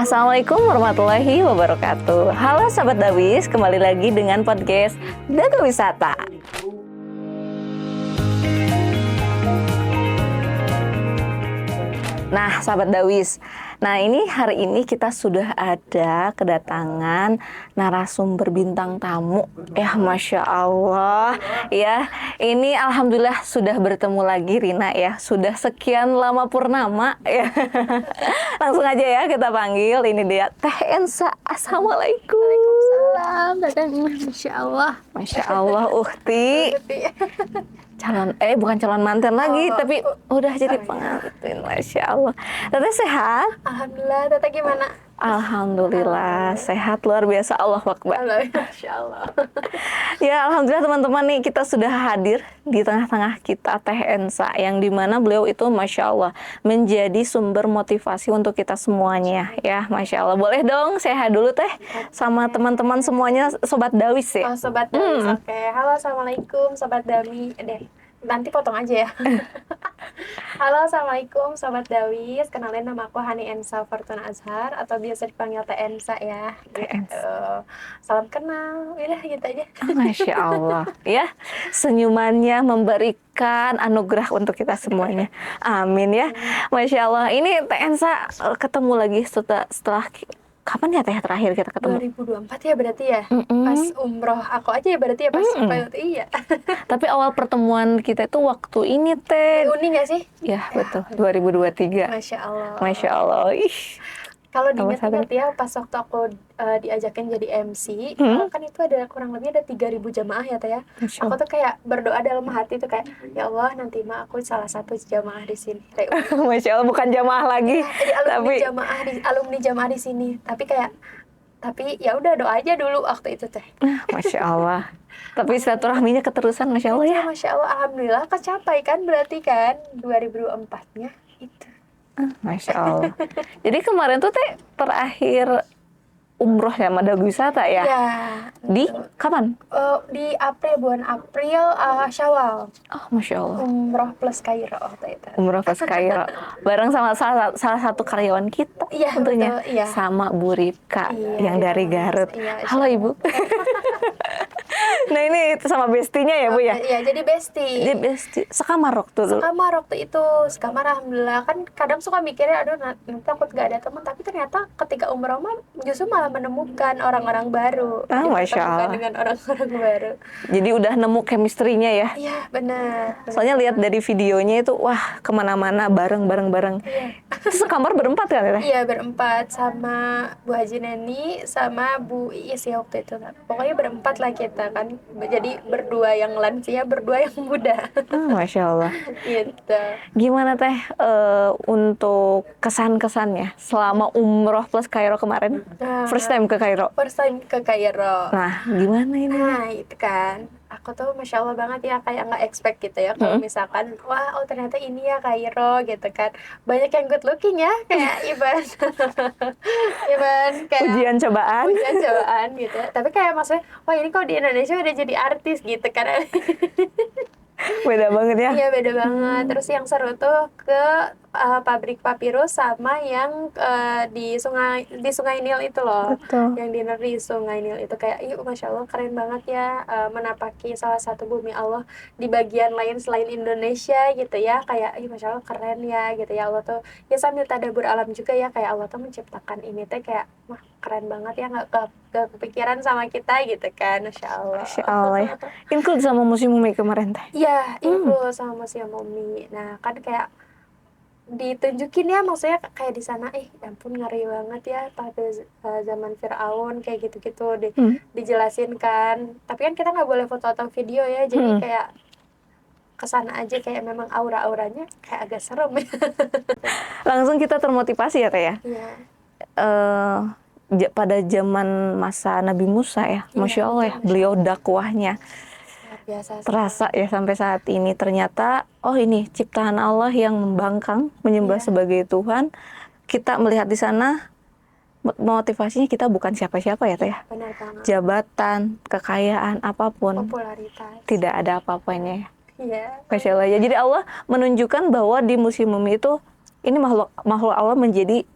Assalamualaikum warahmatullahi wabarakatuh. Halo sahabat Dawis, kembali lagi dengan podcast Dago Wisata. Nah, sahabat Dawis, ini hari ini kita sudah ada kedatangan narasumber bintang tamu. Ya, Masya Allah. Ya, ini alhamdulillah sudah bertemu lagi Rina ya. Sudah sekian lama purnama ya. Langsung aja ya kita panggil. Ini dia Teh Ensa. Assalamualaikum. Waalaikumsalam. Masya Allah. Masya Allah, Ukti. Bukan calon mantan lagi, tapi udah jadi pengantin. Masya Allah. Teteh sehat? Alhamdulillah. Tata gimana? Alhamdulillah sehat, luar biasa. Allah Akbar. Masya Allah. Ya, alhamdulillah teman-teman, nih kita sudah hadir di tengah-tengah kita Teh Ensa, yang dimana beliau itu Masya Allah menjadi sumber motivasi untuk kita semuanya ya. Masya Allah. Boleh dong saya dulu Teh sama teman-teman semuanya, Sobat Dawis ya. Oh, Sobat Dawis. Oke. Halo, Assalamualaikum Sobat Dami. Nanti potong aja ya. Halo, Assalamualaikum Sobat Dawis. Kenalin, nama aku Hani Ensa Fortuna Azhar, atau biasa dipanggil Teh Ensa ya. Teh Ensa. Salam kenal. Udah gitu aja. Masya Allah ya, senyumannya memberikan anugerah untuk kita semuanya. Amin ya. Masya Allah. Ini Teh Ensa ketemu lagi setelah kapan ya Teh terakhir kita ketemu? 2024 ya berarti ya. Pas umroh aku aja ya berarti ya, pas iya. Tapi awal pertemuan kita itu waktu ini Teh. Uni nggak sih? Ya betul, 2023. Masya Allah. Masya Allah. Ih. Kalau diingat-ingat ya, pas waktu aku diajakin jadi MC, kan itu ada kurang lebih ada 3.000 jamaah ya Teh ya. Aku tuh kayak berdoa dalam hati tuh kayak, ya Allah nanti mah aku salah satu jamaah di sini. Masya Allah, bukan jamaah lagi. Jadi alumni jamaah di sini. Tapi ya udah, doa aja dulu waktu itu Teh. Masya Allah. Tapi silaturahminya keterusan, Masya Allah ya. Masya Allah, alhamdulillah kecapai kan, berarti kan 2024-nya itu. Masya Allah. Jadi kemarin tuh Teh terakhir umroh ya, Dago Wisata ya? Ya. Di kapan? Di bulan April, Syawal. Oh, Masya Allah. Umroh plus Kairo waktu itu. Umroh plus Kairo. Bareng sama salah satu karyawan kita. Iya, tentunya. betul, iya. Sama Bu Ripka yang dari Garut. Iya, halo Ibu. Nah, ini sama bestinya ya Bu ya? Iya, jadi bestie. Jadi bestie. Sekamar waktu dulu. Sekamar alhamdulillah. Kan kadang suka mikirnya, aduh nanti takut gak ada teman. Tapi ternyata ketika umroh mah justru malah menemukan orang-orang baru. Masya Allah. Dengan orang-orang baru. Jadi udah nemu chemistry-nya ya? Iya, benar. Soalnya lihat dari videonya itu, wah kemana-mana bareng. Iya. Itu sekamar berempat kan ya? Iya, berempat. Sama Bu Haji Neni, sama Bu Iis ya waktu itu. Pokoknya berempat lah kita kan. Jadi berdua yang lansia, berdua yang muda. Masya Allah. Gitu. Gimana Teh untuk kesan-kesannya selama umroh plus Kairo kemarin? First time ke Kairo. Nah, gimana ini? Nah, itu kan. Aku tuh Masya Allah banget ya, kayak nggak expect gitu ya. Kalau misalkan, wah ternyata ini ya Kairo gitu kan. Banyak yang good looking ya, kayak Iban kayak ujian cobaan gitu. Tapi kayak maksudnya, wah ini kok di Indonesia udah jadi artis gitu kan. Beda banget ya? Iya, beda banget. Terus yang seru tuh ke pabrik papirus sama yang di Sungai Nil itu loh. Betul. Yang dinner di Sungai Nil itu kayak, Masya Allah keren banget ya, menapaki salah satu bumi Allah di bagian lain selain Indonesia gitu ya. Kayak, Masya Allah keren ya gitu ya. Allah tuh ya sambil tadabur alam juga ya, kayak Allah tuh menciptakan ini teh kayak, wah keren banget ya, nggak kepikiran sama kita gitu kan. Masya Allah. Masya Allah ya. Include sama Museum Umi kemarin Teh? Iya, include sama Museum Umi. Nah kan kayak ditunjukin ya, maksudnya kayak di sana, ya ampun ngeri banget ya pada zaman Firaun kayak gitu-gitu dijelasin kan. Tapi kan kita nggak boleh foto atau video ya, jadi kayak kesana aja kayak memang aura-auranya kayak agak serem ya. Langsung kita termotivasi ya Teh ya? Iya. Pada zaman masa Nabi Musa ya, Masya Allah ya, beliau dakwahnya Biasa terasa ya sampai saat ini. Ternyata ini ciptaan Allah yang membangkang menyembah sebagai Tuhan. Kita melihat di sana motivasinya kita bukan siapa-siapa ya Teh ya. Benar banget. Jabatan, kekayaan, apapun, Popularitas. tidak ada apa-apanya. Iya. Masya Allah ya. Jadi Allah menunjukkan bahwa di Museum Umi itu ini makhluk Allah menjadi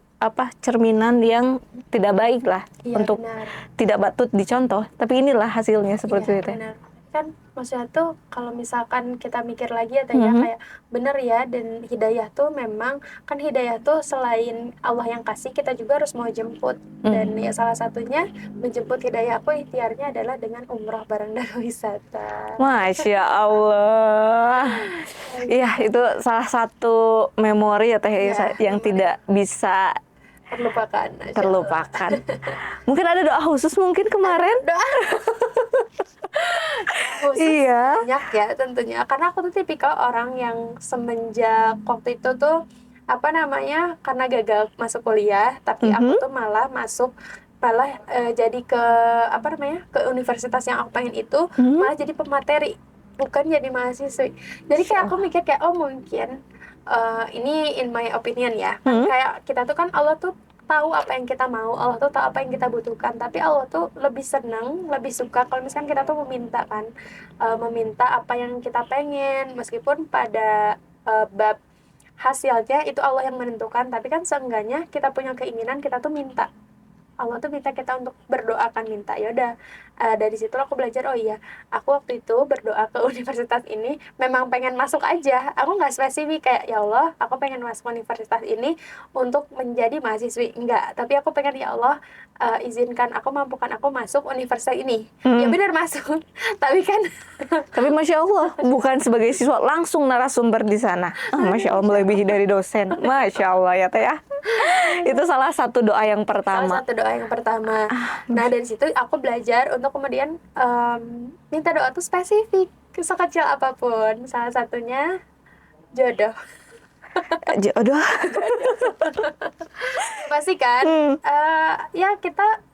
cerminan yang tidak baik lah, Iya, untuk benar. tidak patut dicontoh. Tapi inilah hasilnya seperti Iya, itu. benar. Kan maksudnya tuh kalau misalkan kita mikir lagi ya Teh ya, kayak bener ya, dan hidayah tuh memang kan hidayah tuh selain Allah yang kasih, kita juga harus mau jemput. Dan ya salah satunya menjemput hidayah aku ikhtiarnya adalah dengan umrah bareng dan wisata. Masya Allah. Iya, itu salah satu memori ya Teh Iya, yang memori. tidak bisa Terlupakan. Masya Allah. terlupakan. Mungkin ada doa khusus mungkin kemarin. Doa khusus Iya. banyak ya tentunya, karena aku tuh tipikal orang yang semenjak waktu itu tuh apa namanya, karena gagal masuk kuliah, tapi aku tuh malah jadi ke apa namanya, ke universitas yang aku pengen itu, malah jadi pemateri, bukan jadi mahasiswi. Jadi kayak aku mikir kayak, oh mungkin ini in my opinion ya, kan kayak kita tuh kan Allah tuh tahu apa yang kita mau, Allah tuh tahu apa yang kita butuhkan, tapi Allah tuh lebih senang, lebih suka kalau misalkan kita tuh meminta kan, meminta apa yang kita pengen, meskipun pada bab hasilnya itu Allah yang menentukan, tapi kan seenggaknya kita punya keinginan, kita tuh minta. Allah tuh minta kita untuk berdoa, kan minta. Ya udah, dari situ aku belajar, oh iya, aku waktu itu berdoa ke universitas ini memang pengen masuk aja. Aku nggak spesifik kayak, ya Allah, aku pengen masuk universitas ini untuk menjadi mahasiswi, enggak. Tapi aku pengen, ya Allah, izinkan aku, mampukan aku masuk universitas ini. Ya benar masuk. Tapi kan Tapi Masya Allah, bukan sebagai siswa, langsung narasumber di sana. Masya Allah, melebihi dari dosen. Masya Allah ya Teh ya. Itu salah satu doa yang salah pertama. satu doa yang pertama. Nah dari situ aku belajar untuk kemudian minta doa tuh spesifik, sekecil apapun. Salah satunya jodoh. Jodoh. Pasti kan, ya kita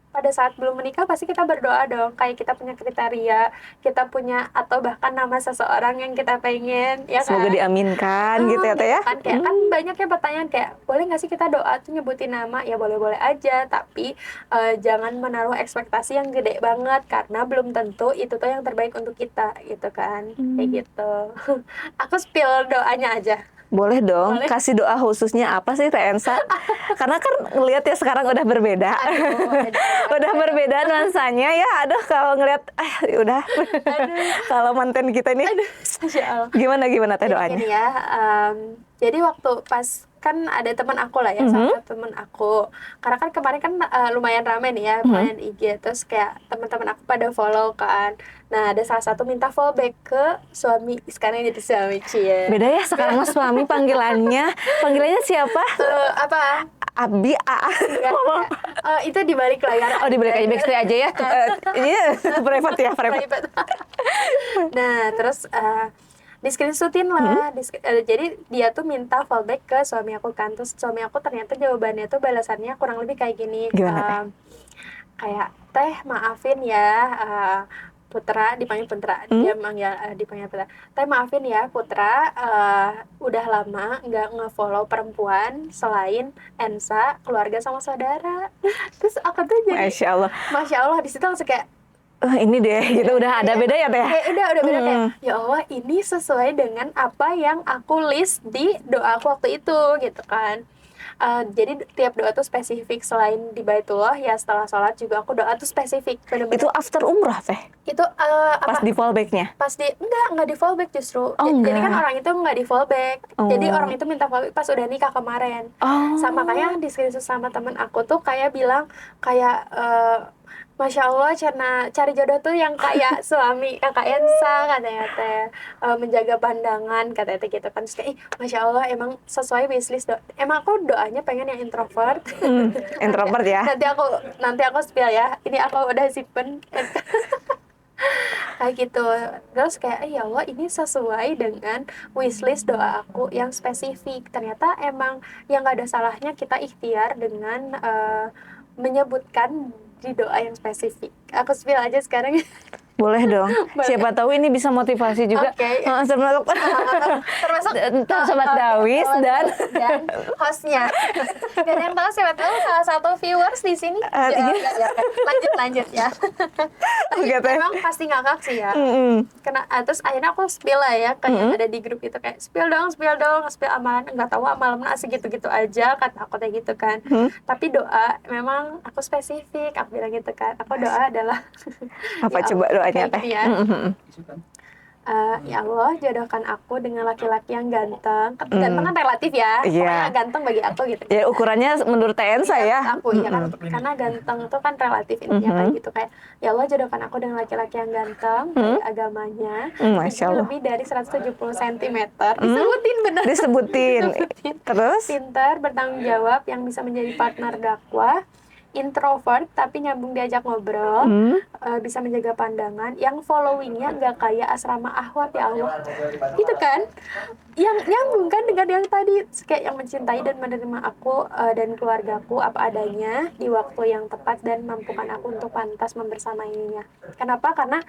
pada saat belum menikah pasti kita berdoa dong, kayak kita punya kriteria, kita punya atau bahkan nama seseorang yang kita pengen, ya kan? Semoga diaminkan gitu ya Teh ya. Kan kayak kan banyak yang pertanyaan kayak, boleh nggak sih kita doa tuh nyebutin nama? Ya boleh-boleh aja, tapi jangan menaruh ekspektasi yang gede banget, karena belum tentu itu tuh yang terbaik untuk kita, gitu kan? Kayak gitu. Aku spill doanya aja. Boleh dong, Boleh. kasih doa khususnya apa sih Teh Ensa? Karena kan ngelihat ya sekarang udah berbeda. Udah berbeda nuansanya ya. Aduh, kalau ngelihat udah. Kalau manten kita nih. Masya Allah. Gimana Teh Jadi doanya? gini ya, jadi waktu pas kan ada teman aku lah ya, salah satu teman aku, karena kan kemarin kan lumayan rame nih ya, lumayan IG, terus kayak teman-teman aku pada follow kan. Nah ada salah satu minta follow back ke suami, sekarang jadi suami, cie. Beda ya sekarang mas suami panggilannya. Panggilannya siapa? Apa? Abi, Enggak. Itu di balik layar. Oh, dibalik aja backstage aja ya. Ini private ya, private. Private. Nah terus di screenshotin lah, jadi dia tuh minta fallback ke suami aku kan, terus suami aku ternyata jawabannya tuh balasannya kurang lebih kayak gini. Gimana, Teh? Kayak, Teh maafin ya, Putra, dipanggil Putra, dia manggil dipanggil Putra. Teh maafin ya Putra, udah lama nggak nge-follow perempuan selain Ensa, keluarga sama saudara. Terus aku tuh jadi Masya Allah di situ langsung kayak, ini deh, gitu udah ada beda ya Teh? Udah beda kayak, ya Allah ini sesuai dengan apa yang aku list di doa aku waktu itu, gitu kan. Jadi tiap doa tuh spesifik, selain di Baitullah ya setelah sholat juga aku doa tuh spesifik, bener-bener. Itu after umrah Teh? Itu pas di fallback-nya? Pas enggak di fallback justru. Enggak. Jadi kan orang itu enggak di fallback. Jadi orang itu minta fallback pas udah nikah kemarin. Sama kayak di screenshot sama temen aku tuh kayak bilang kayak Masya Allah, cari jodoh tuh yang kayak suami kakak Ensa, katanya Teh, menjaga pandangan, katanya Teh gitu kan. Terus kayak, Masya Allah, emang sesuai wishlist emang aku doanya pengen yang introvert. Introvert ya? Nanti aku spill ya, ini aku udah simpen. Kayak gitu. Terus kayak, ya Allah, ini sesuai dengan wishlist doa aku yang spesifik. Ternyata emang yang gak ada salahnya kita ikhtiar dengan menyebutkan di doa yang spesifik. Aku spill aja sekarang. Boleh dong. Boleh. Siapa tahu ini bisa motivasi juga. Oke. Termasuk Termasuk Sobat Dawis dan hostnya. Gak ada yang tahu, siapa tahu salah satu viewers di sini. iya. Lanjut ya. Oke, Teh. Memang pasti ngakak sih ya. Mm-mm. Terus akhirnya aku spill lah ya, kayak ada di grup itu kayak spill dong, spill amalan. Nggak tahu amalan asik gitu-gitu aja kata aku kayak gitu kan. Tapi doa memang aku spesifik, aku bilang gitu kan. Aku doa adalah Apa ya coba Allah, doanya, kayak Teh? gini ya. Ya Allah, jodohkan aku dengan laki-laki yang ganteng. Ganteng kan relatif ya. Iya. Pokoknya ganteng bagi aku gitu. Ya ukurannya menurut TN saya. Aku ya kan, karena ganteng itu kan relatif intinya kayak gitu, kayak ya Allah jodohkan aku dengan laki-laki yang ganteng, baik agamanya, Masya tinggi Allah. lebih dari 170 cm. Disebutin bener. Disebutin. Terus? Pintar, bertanggung jawab, yang bisa menjadi partner dakwah, introvert tapi nyambung diajak ngobrol, bisa menjaga pandangan, yang followingnya nggak kayak asrama Ahwat, ya Allah, gitu kan, yang nyambung kan dengan yang tadi, kayak yang mencintai dan menerima aku dan keluargaku apa adanya di waktu yang tepat dan mampukan aku untuk pantas membersamainya. Kenapa? Karena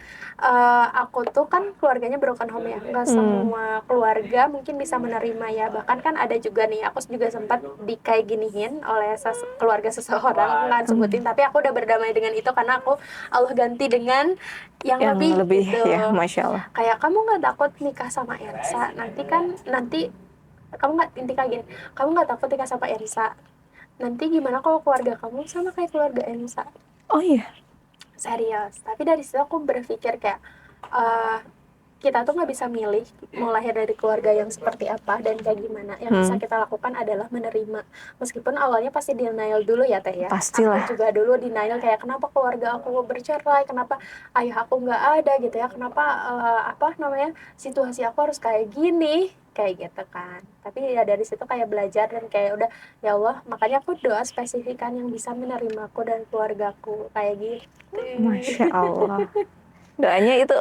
aku tuh kan keluarganya broken home ya, nggak semua keluarga mungkin bisa menerima ya, bahkan kan ada juga nih, aku juga sempat kayak giniin oleh keluarga seseorang, nggak sebutin, tapi aku udah berdamai dengan itu karena aku Allah ganti dengan yang lebih gitu. Ya, Masya Allah. Kayak kamu nggak takut nikah sama Elsa, nanti kamu nggak, intinya gini, kamu nggak takut nikah sama Elsa, nanti gimana kalau keluarga kamu sama kayak keluarga Elsa. Oh iya. Serius. Tapi dari situ aku berpikir kayak kita tuh nggak bisa milih mau lahir dari keluarga yang seperti apa dan kayak gimana. Yang bisa kita lakukan adalah menerima. Meskipun awalnya pasti denial dulu ya, Teh ya. Pastilah. Aku juga dulu denial kayak kenapa keluarga aku bercerai, kenapa ayah aku nggak ada gitu ya, kenapa situasi aku harus kayak gini, kayak gitu kan. Tapi ya dari situ kayak belajar dan kayak udah, ya Allah, makanya aku doa spesifikan yang bisa menerimaku dan keluargaku kayak gitu. Masya Allah. Doanya itu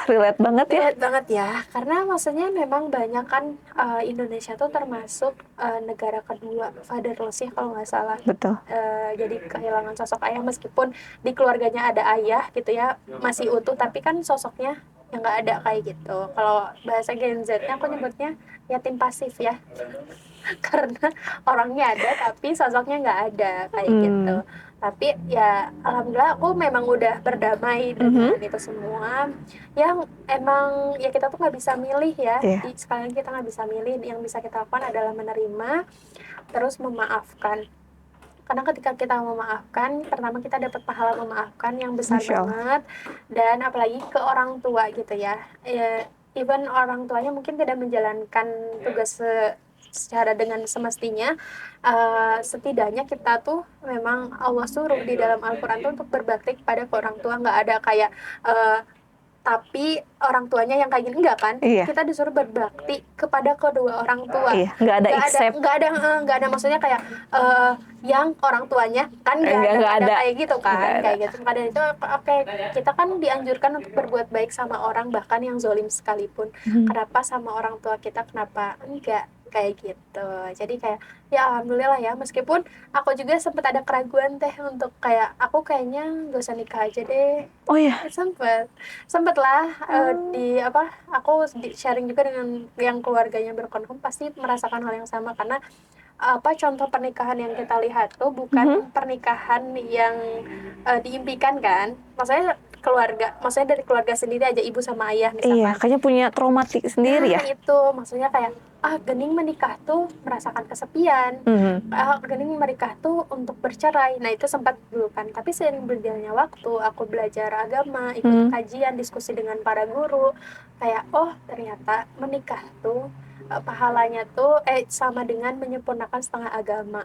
relate banget ya. Relate banget ya, karena maksudnya memang banyak kan Indonesia tuh termasuk negara kedua fatherless ya kalau nggak salah. Betul. Jadi kehilangan sosok ayah, meskipun di keluarganya ada ayah gitu ya, masih utuh, tapi kan sosoknya yang nggak ada kayak gitu. Kalau bahasa Gen Z-nya aku nyebutnya yatim pasif ya. Karena orangnya ada tapi sosoknya nggak ada kayak gitu. Tapi ya alhamdulillah aku memang udah berdamai dengan itu semua, yang emang ya kita tuh nggak bisa milih ya. Sekalian kita nggak bisa milih, yang bisa kita lakukan adalah menerima terus memaafkan. Karena ketika kita memaafkan, pertama kita dapat pahala memaafkan yang besar banget, dan apalagi ke orang tua gitu ya. Even orang tuanya mungkin tidak menjalankan tugas secara dengan semestinya, setidaknya kita tuh memang Allah suruh di dalam Al-Quran tuh untuk berbakti kepada orang tua. Nggak ada kayak tapi orang tuanya yang kayak gini, enggak kan? Kita disuruh berbakti kepada kedua orang tua. Nggak ada maksudnya kayak yang orang tuanya kan nggak ada kayak gitu kan, kayak gitu. Maka dari itu kita kan dianjurkan untuk berbuat baik sama orang bahkan yang zolim sekalipun. Kenapa sama orang tua kita, kenapa enggak kayak gitu. Jadi kayak ya alhamdulillah ya, meskipun aku juga sempat ada keraguan Teh untuk kayak aku kayaknya gak usah nikah aja deh. Oh iya. Sempet lah aku sharing juga dengan yang keluarganya berkonflik, pasti merasakan hal yang sama, karena contoh pernikahan yang kita lihat tuh bukan pernikahan yang diimpikan kan. Maksudnya dari keluarga sendiri aja, ibu sama ayah misalkan. Iya, kayaknya punya traumatik sendiri ya. Itu maksudnya kayak Gening menikah tuh merasakan kesepian. Gening menikah tuh untuk bercerai. Nah itu sempat dulu kan. Tapi seiring berjalannya waktu, aku belajar agama, ikut kajian, diskusi dengan para guru, kayak ternyata menikah tuh pahalanya tuh sama dengan menyempurnakan setengah agama.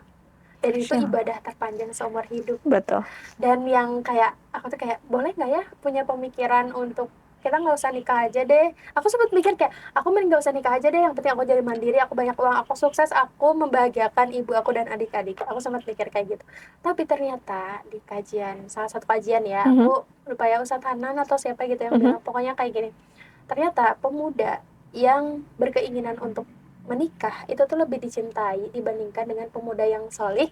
Dan itu ibadah terpanjang seumur hidup. Betul. Dan yang kayak aku tuh kayak boleh nggak ya punya pemikiran untuk kita nggak usah nikah aja deh. Aku sempat mikir kayak aku mending nggak usah nikah aja deh, yang penting aku jadi mandiri, aku banyak uang, aku sukses, aku membahagiakan ibu aku dan adik-adik. Aku sempat mikir kayak gitu. Tapi ternyata di salah satu kajian ya, aku lupa ya Ustadz Hanan atau siapa gitu yang bilang, pokoknya kayak gini. Ternyata pemuda yang berkeinginan untuk menikah itu tuh lebih dicintai dibandingkan dengan pemuda yang solih,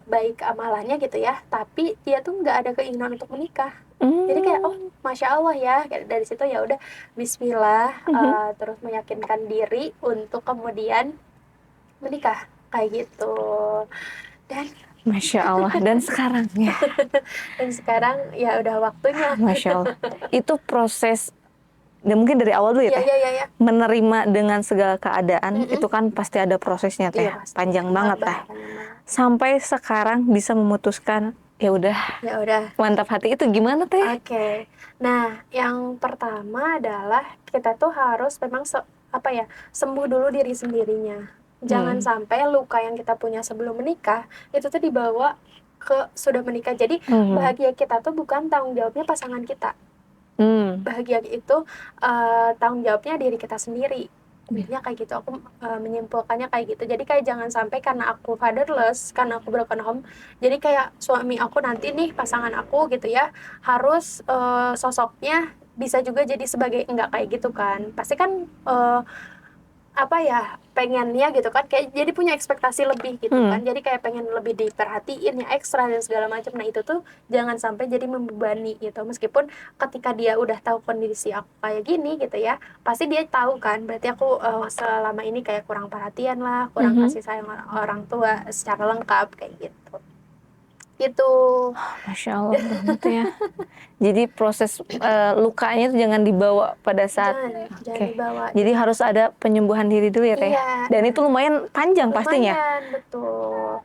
baik amalannya gitu ya, tapi dia tuh nggak ada keinginan untuk menikah. Jadi kayak Masya Allah ya, kayak dari situ ya udah Bismillah, terus meyakinkan diri untuk kemudian menikah kayak gitu. Dan Masya Allah. Dan sekarang ya, sekarang ya udah waktunya. Masya Allah. Itu proses, dan mungkin dari awal dulu ya Ya Teh, ya ya ya. menerima dengan segala keadaan, itu kan pasti ada prosesnya Teh, Iya pasti. panjang banget Teh. Panjang banget. Sampai sekarang bisa memutuskan, ya udah, Ya udah. mantap hati, itu gimana Teh? Oke. Nah, yang pertama adalah kita tuh harus memang sembuh dulu diri sendirinya. Jangan sampai luka yang kita punya sebelum menikah itu tuh dibawa ke sudah menikah. Jadi bahagia kita tuh bukan tanggung jawabnya pasangan kita. Bahagia itu tanggung jawabnya diri kita sendiri. Intinya kayak gitu, aku menyimpulkannya kayak gitu. Jadi kayak jangan sampai karena aku fatherless, karena aku broken home, jadi kayak suami aku nanti nih, pasangan aku gitu ya, harus sosoknya bisa juga jadi sebagai, enggak kayak gitu kan. Pasti kan pengennya gitu kan, kayak jadi punya ekspektasi lebih gitu kan, jadi kayak pengen lebih diperhatiin ya, ekstra dan segala macam. Nah itu tuh jangan sampai jadi membebani gitu. Meskipun ketika dia udah tahu kondisi aku kayak gini gitu ya, pasti dia tahu kan berarti aku selama ini kayak kurang perhatian lah, kurang kasih sayang orang tua secara lengkap kayak gitu. Itu Masya Allah banget ya. Jadi proses lukanya itu jangan dibawa pada saat jangan dibawa. Jadi harus ada penyembuhan diri dulu ya Teh. Iya. Dan itu lumayan panjang pastinya. Lumayan, betul.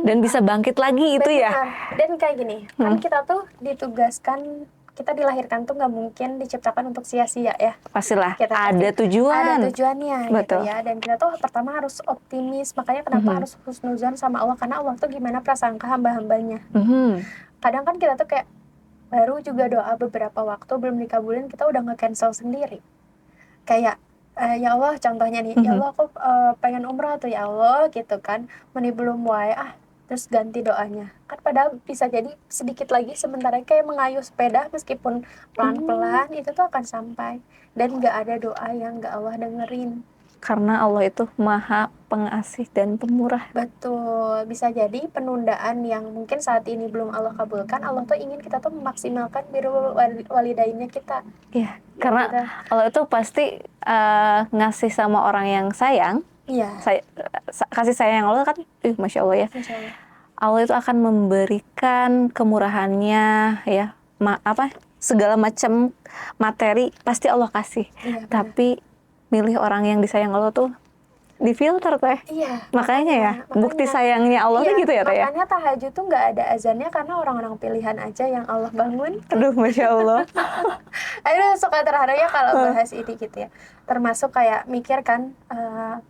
Dan bisa bangkit lagi itu ya. Dan kayak gini, kan kita tuh ditugaskan, kita dilahirkan tuh nggak mungkin diciptakan untuk sia-sia ya. Pastilah Kita ada tujuan. Ada tujuannya Betul. gitu ya. Dan kita tuh pertama harus optimis. Makanya kenapa harus husnuzon sama Allah, karena Allah tuh gimana prasangka hamba-hambanya. Kadang kan kita tuh kayak baru juga doa beberapa waktu belum dikabulin, kita udah nge-cancel sendiri. Kayak ya Allah, contohnya nih, ya Allah aku pengen umrah tuh ya Allah gitu kan, meni belum wae terus ganti doanya kan, padahal bisa jadi sedikit lagi sementara kayak mengayuh sepeda meskipun pelan-pelan itu tuh akan sampai. Dan nggak ada doa yang nggak Allah dengerin, karena Allah itu maha pengasih dan pemurah. betul. Bisa jadi penundaan yang mungkin saat ini belum Allah kabulkan, Allah tuh ingin kita tuh memaksimalkan birrul walidainnya kita. Iya, karena Allah itu pasti ngasih sama orang yang sayang. Iya. Kasih sayang Allah kan, Masya Allah ya. Masya Allah. Allah itu akan memberikan kemurahannya ya, segala macam materi pasti Allah kasih. Iya, tapi milih orang yang disayang Allah tuh difilter Teh. Iya. Makanya bukti sayangnya Allah tuh gitu ya Teh ya. Makanya tahajud tuh nggak ada azannya karena orang-orang pilihan aja yang Allah bangun. Aduh, Masya Allah. Aduh, suka terharu ya kalau bahas ini gitu ya. Termasuk kayak mikir kan,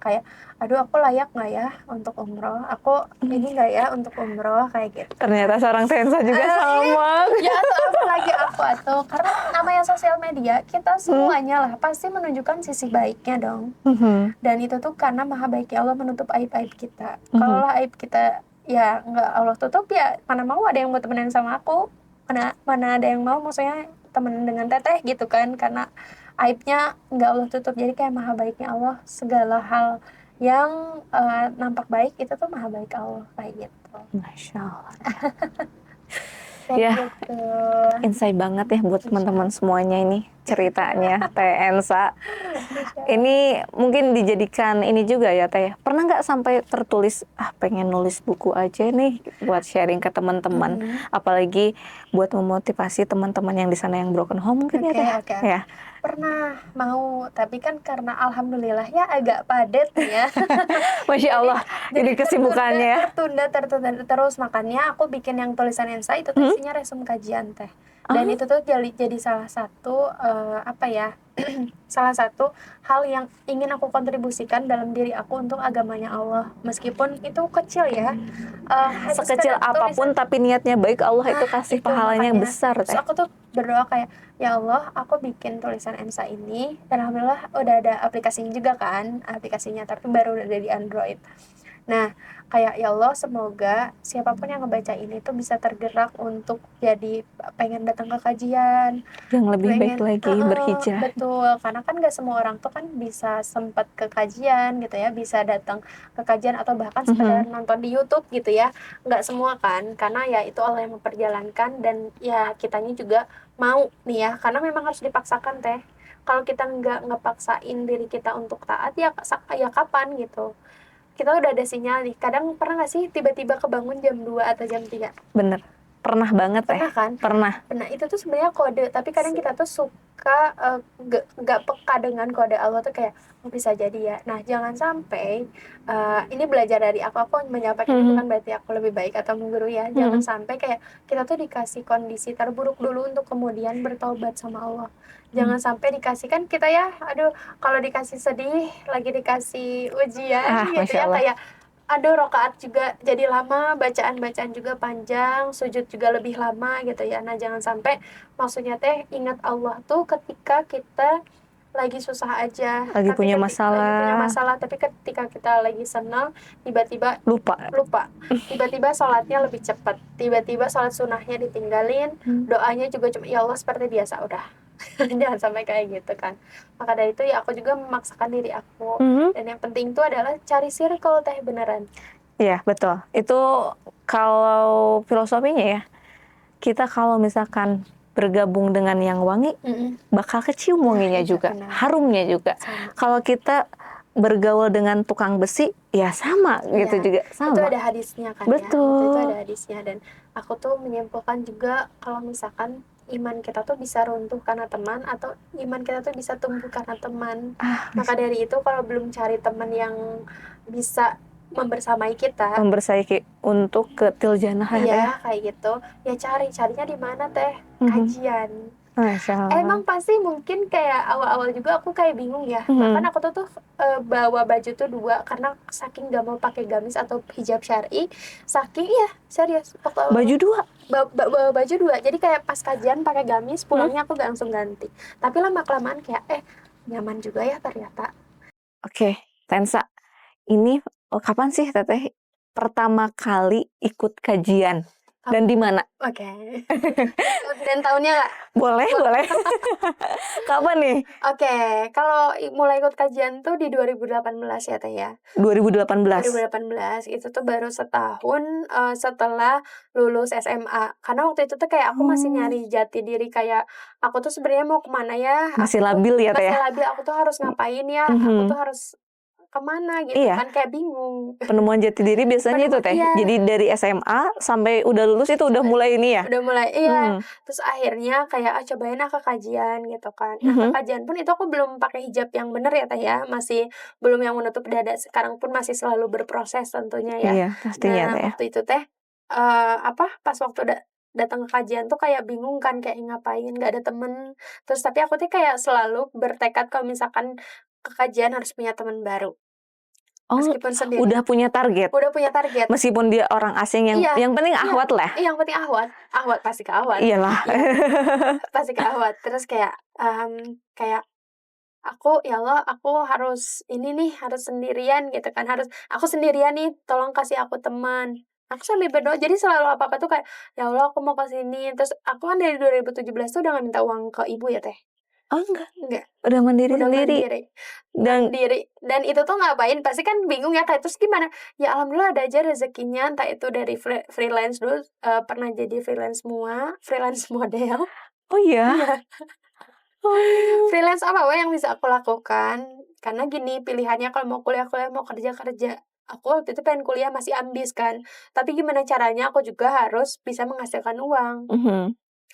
kayak aduh aku layak nggak ya untuk umroh, aku ini nggak ya untuk umroh kayak gitu. Ternyata seorang Tensa juga sama. Ya atau apalagi aku karena namanya sosial media, kita semuanya lah pasti menunjukkan sisi baiknya dong. Dan itu tuh karena maha baiknya Allah menutup aib-aib kita. Kalau aib kita ya nggak Allah tutup, ya mana mau ada yang mau temenan sama aku, mana ada yang mau maksudnya temenan dengan Teteh gitu kan, karena aibnya nggak Allah tutup. Jadi kayak maha baiknya Allah, segala hal yang nampak baik itu tuh maha baik Allah kayak gitu. Masya Allah. Ya, gitu. Insight banget ya buat teman-teman semuanya ini ceritanya Tensa. Ini mungkin dijadikan ini juga ya Teh. Pernah nggak sampai tertulis pengen nulis buku aja nih buat sharing ke teman-teman, apalagi buat memotivasi teman-teman yang di sana yang broken home mungkin ya Teh. Ya. Pernah mau, tapi kan karena alhamdulillah ya agak padat ya. Masya Allah, ini kesibukannya. Tertunda terus, makanya aku bikin yang tulisan Ensa itu isinya resume kajian Teh. Dan itu tuh jadi salah satu salah satu hal yang ingin aku kontribusikan dalam diri aku untuk agamanya Allah. Meskipun itu kecil ya, sekecil apapun tapi niatnya baik, Allah itu kasih pahalanya yang besar Teh. Terus aku tuh berdoa kayak, ya Allah, aku bikin tulisan Ensa ini, dan alhamdulillah udah ada aplikasinya juga kan, aplikasinya tapi baru udah di Android. Nah, kayak ya Allah semoga siapapun yang ngebaca ini tuh bisa tergerak untuk jadi pengen datang ke kajian, Yang lebih baik pengen lagi berhijrah. betul, karena kan gak semua orang tuh kan bisa sempat ke kajian gitu ya, bisa datang ke kajian atau bahkan sekedar nonton di YouTube gitu ya. Nggak semua kan, karena ya itu Allah yang memperjalankan dan ya kitanya juga mau nih ya, karena memang harus dipaksakan teh. Kalau kita nggak ngepaksain diri kita untuk taat ya ya kapan gitu. Kita udah ada sinyal nih. Kadang pernah nggak sih tiba-tiba kebangun jam 2 atau jam 3? Bener. Pernah banget Pernah kan? Pernah. Nah, itu tuh sebenarnya kode, tapi kadang kita tuh suka nggak peka dengan kode Allah tuh kayak oh, bisa jadi ya. Nah, jangan sampai ini belajar dari aku menyampaikan ini bukan berarti aku lebih baik atau menggurui ya. Jangan sampai kayak kita tuh dikasih kondisi terburuk dulu untuk kemudian bertaubat sama Allah. Jangan sampai dikasih kan kita ya, aduh kalau dikasih sedih, lagi dikasih ujian gitu Masya ya Allah. kayak aduh rokaat juga jadi lama, bacaan-bacaan juga panjang, sujud juga lebih lama gitu ya. Nah jangan sampai maksudnya teh ingat Allah tuh ketika kita lagi susah aja, Lagi tapi punya lagi punya masalah. masalah, tapi ketika kita lagi senang, tiba-tiba Lupa. tiba-tiba sholatnya lebih cepat, tiba-tiba sholat sunnahnya ditinggalin, doanya juga cuma ya Allah seperti biasa udah. Jangan sampai kayak gitu kan. Maka dari itu ya aku juga memaksakan diri aku. Dan yang penting itu adalah cari circle teh beneran. Iya, betul. Itu kalau filosofinya ya, kita kalau misalkan bergabung dengan yang wangi, bakal kecium wanginya Iya, juga, benar. harumnya juga. Sama. Kalau kita bergaul dengan tukang besi, ya sama gitu Iya, juga, itu sama. ada hadisnya kan ya. Betul. Itu ada hadisnya dan aku tuh menyimpulkan juga kalau misalkan iman kita tuh bisa runtuh karena teman atau iman kita tuh bisa tumbuh karena teman. Maka dari itu kalau belum cari teman yang bisa membersamai kita, Membersaiki untuk ke Tiljannah ya, Teh. iya kayak gitu, ya carinya di mana teh? Kajian. Masya Allah. Emang pasti mungkin kayak awal-awal juga aku kayak bingung ya. Bahkan aku tuh bawa baju tuh 2 karena saking gak mau pakai gamis atau hijab syar'i, saking iya serius waktu awal. Baju 2. Bawa baju 2. Jadi kayak pas kajian pakai gamis, pulangnya aku gak langsung ganti. Tapi lama-kelamaan kayak nyaman juga ya ternyata. Oke, Tensa. Ini kapan sih Teteh pertama kali ikut kajian? Dan di mana? Oke. Dan tahunnya nggak? Boleh. Kapan nih? Oke, kalau mulai ikut kajian tuh di 2018 ya Teh ya. 2018. 2018 itu tuh baru setahun setelah lulus SMA. Karena waktu itu tuh kayak aku masih nyari jati diri kayak aku tuh sebenarnya mau kemana ya? Masih labil ya Teh ya? Masih labil, aku tuh harus ngapain ya? Aku tuh harus kemana gitu kan, kayak bingung. Penemuan jati diri biasanya itu Teh. Iya. Jadi dari SMA sampai udah lulus itu udah mulai ini ya? Udah mulai, iya. Terus akhirnya kayak cobain ke kajian gitu kan. Nah ke kajian pun itu aku belum pakai hijab yang bener ya Teh ya. Masih belum yang menutup dada. Sekarang pun masih selalu berproses tentunya ya. Iya, pastinya Nah Teh ya. waktu itu Teh pas waktu datang ke kajian tuh kayak bingung kan kayak ngapain, gak ada temen. Terus tapi aku tuh kayak selalu bertekad kalau misalkan ke kajian harus punya teman baru. Oh, Meskipun sendiri. udah punya target. Udah punya target. Meskipun dia orang asing yang penting ahwat lah. Iya, yang penting ahwat. Ahwat pasti ke ahwat. Iyalah. Pasti ke ahwat. Terus kayak aku ya Allah, aku harus ini nih, harus sendirian gitu kan. Aku sendirian nih, tolong kasih aku teman. Aku sambil berdoa, jadi selalu apa-apa tuh kayak, ya Allah aku mau ke sini. Terus aku kan dari 2017 tuh udah gak minta uang ke ibu ya Teh. Oh enggak. Enggak. Udah mandiri Udah sendiri. Mandiri. Dan itu tuh ngapain? Pasti kan bingung ya kayak terus gimana? Ya alhamdulillah ada aja rezekinya, entah itu dari freelance dulu, pernah jadi freelance model. Oh iya? Iya. Oh. Freelance apa yang bisa aku lakukan? Karena gini, pilihannya kalau mau kuliah, mau kerja. Aku waktu itu pengen kuliah masih ambis kan. Tapi gimana caranya aku juga harus bisa menghasilkan uang.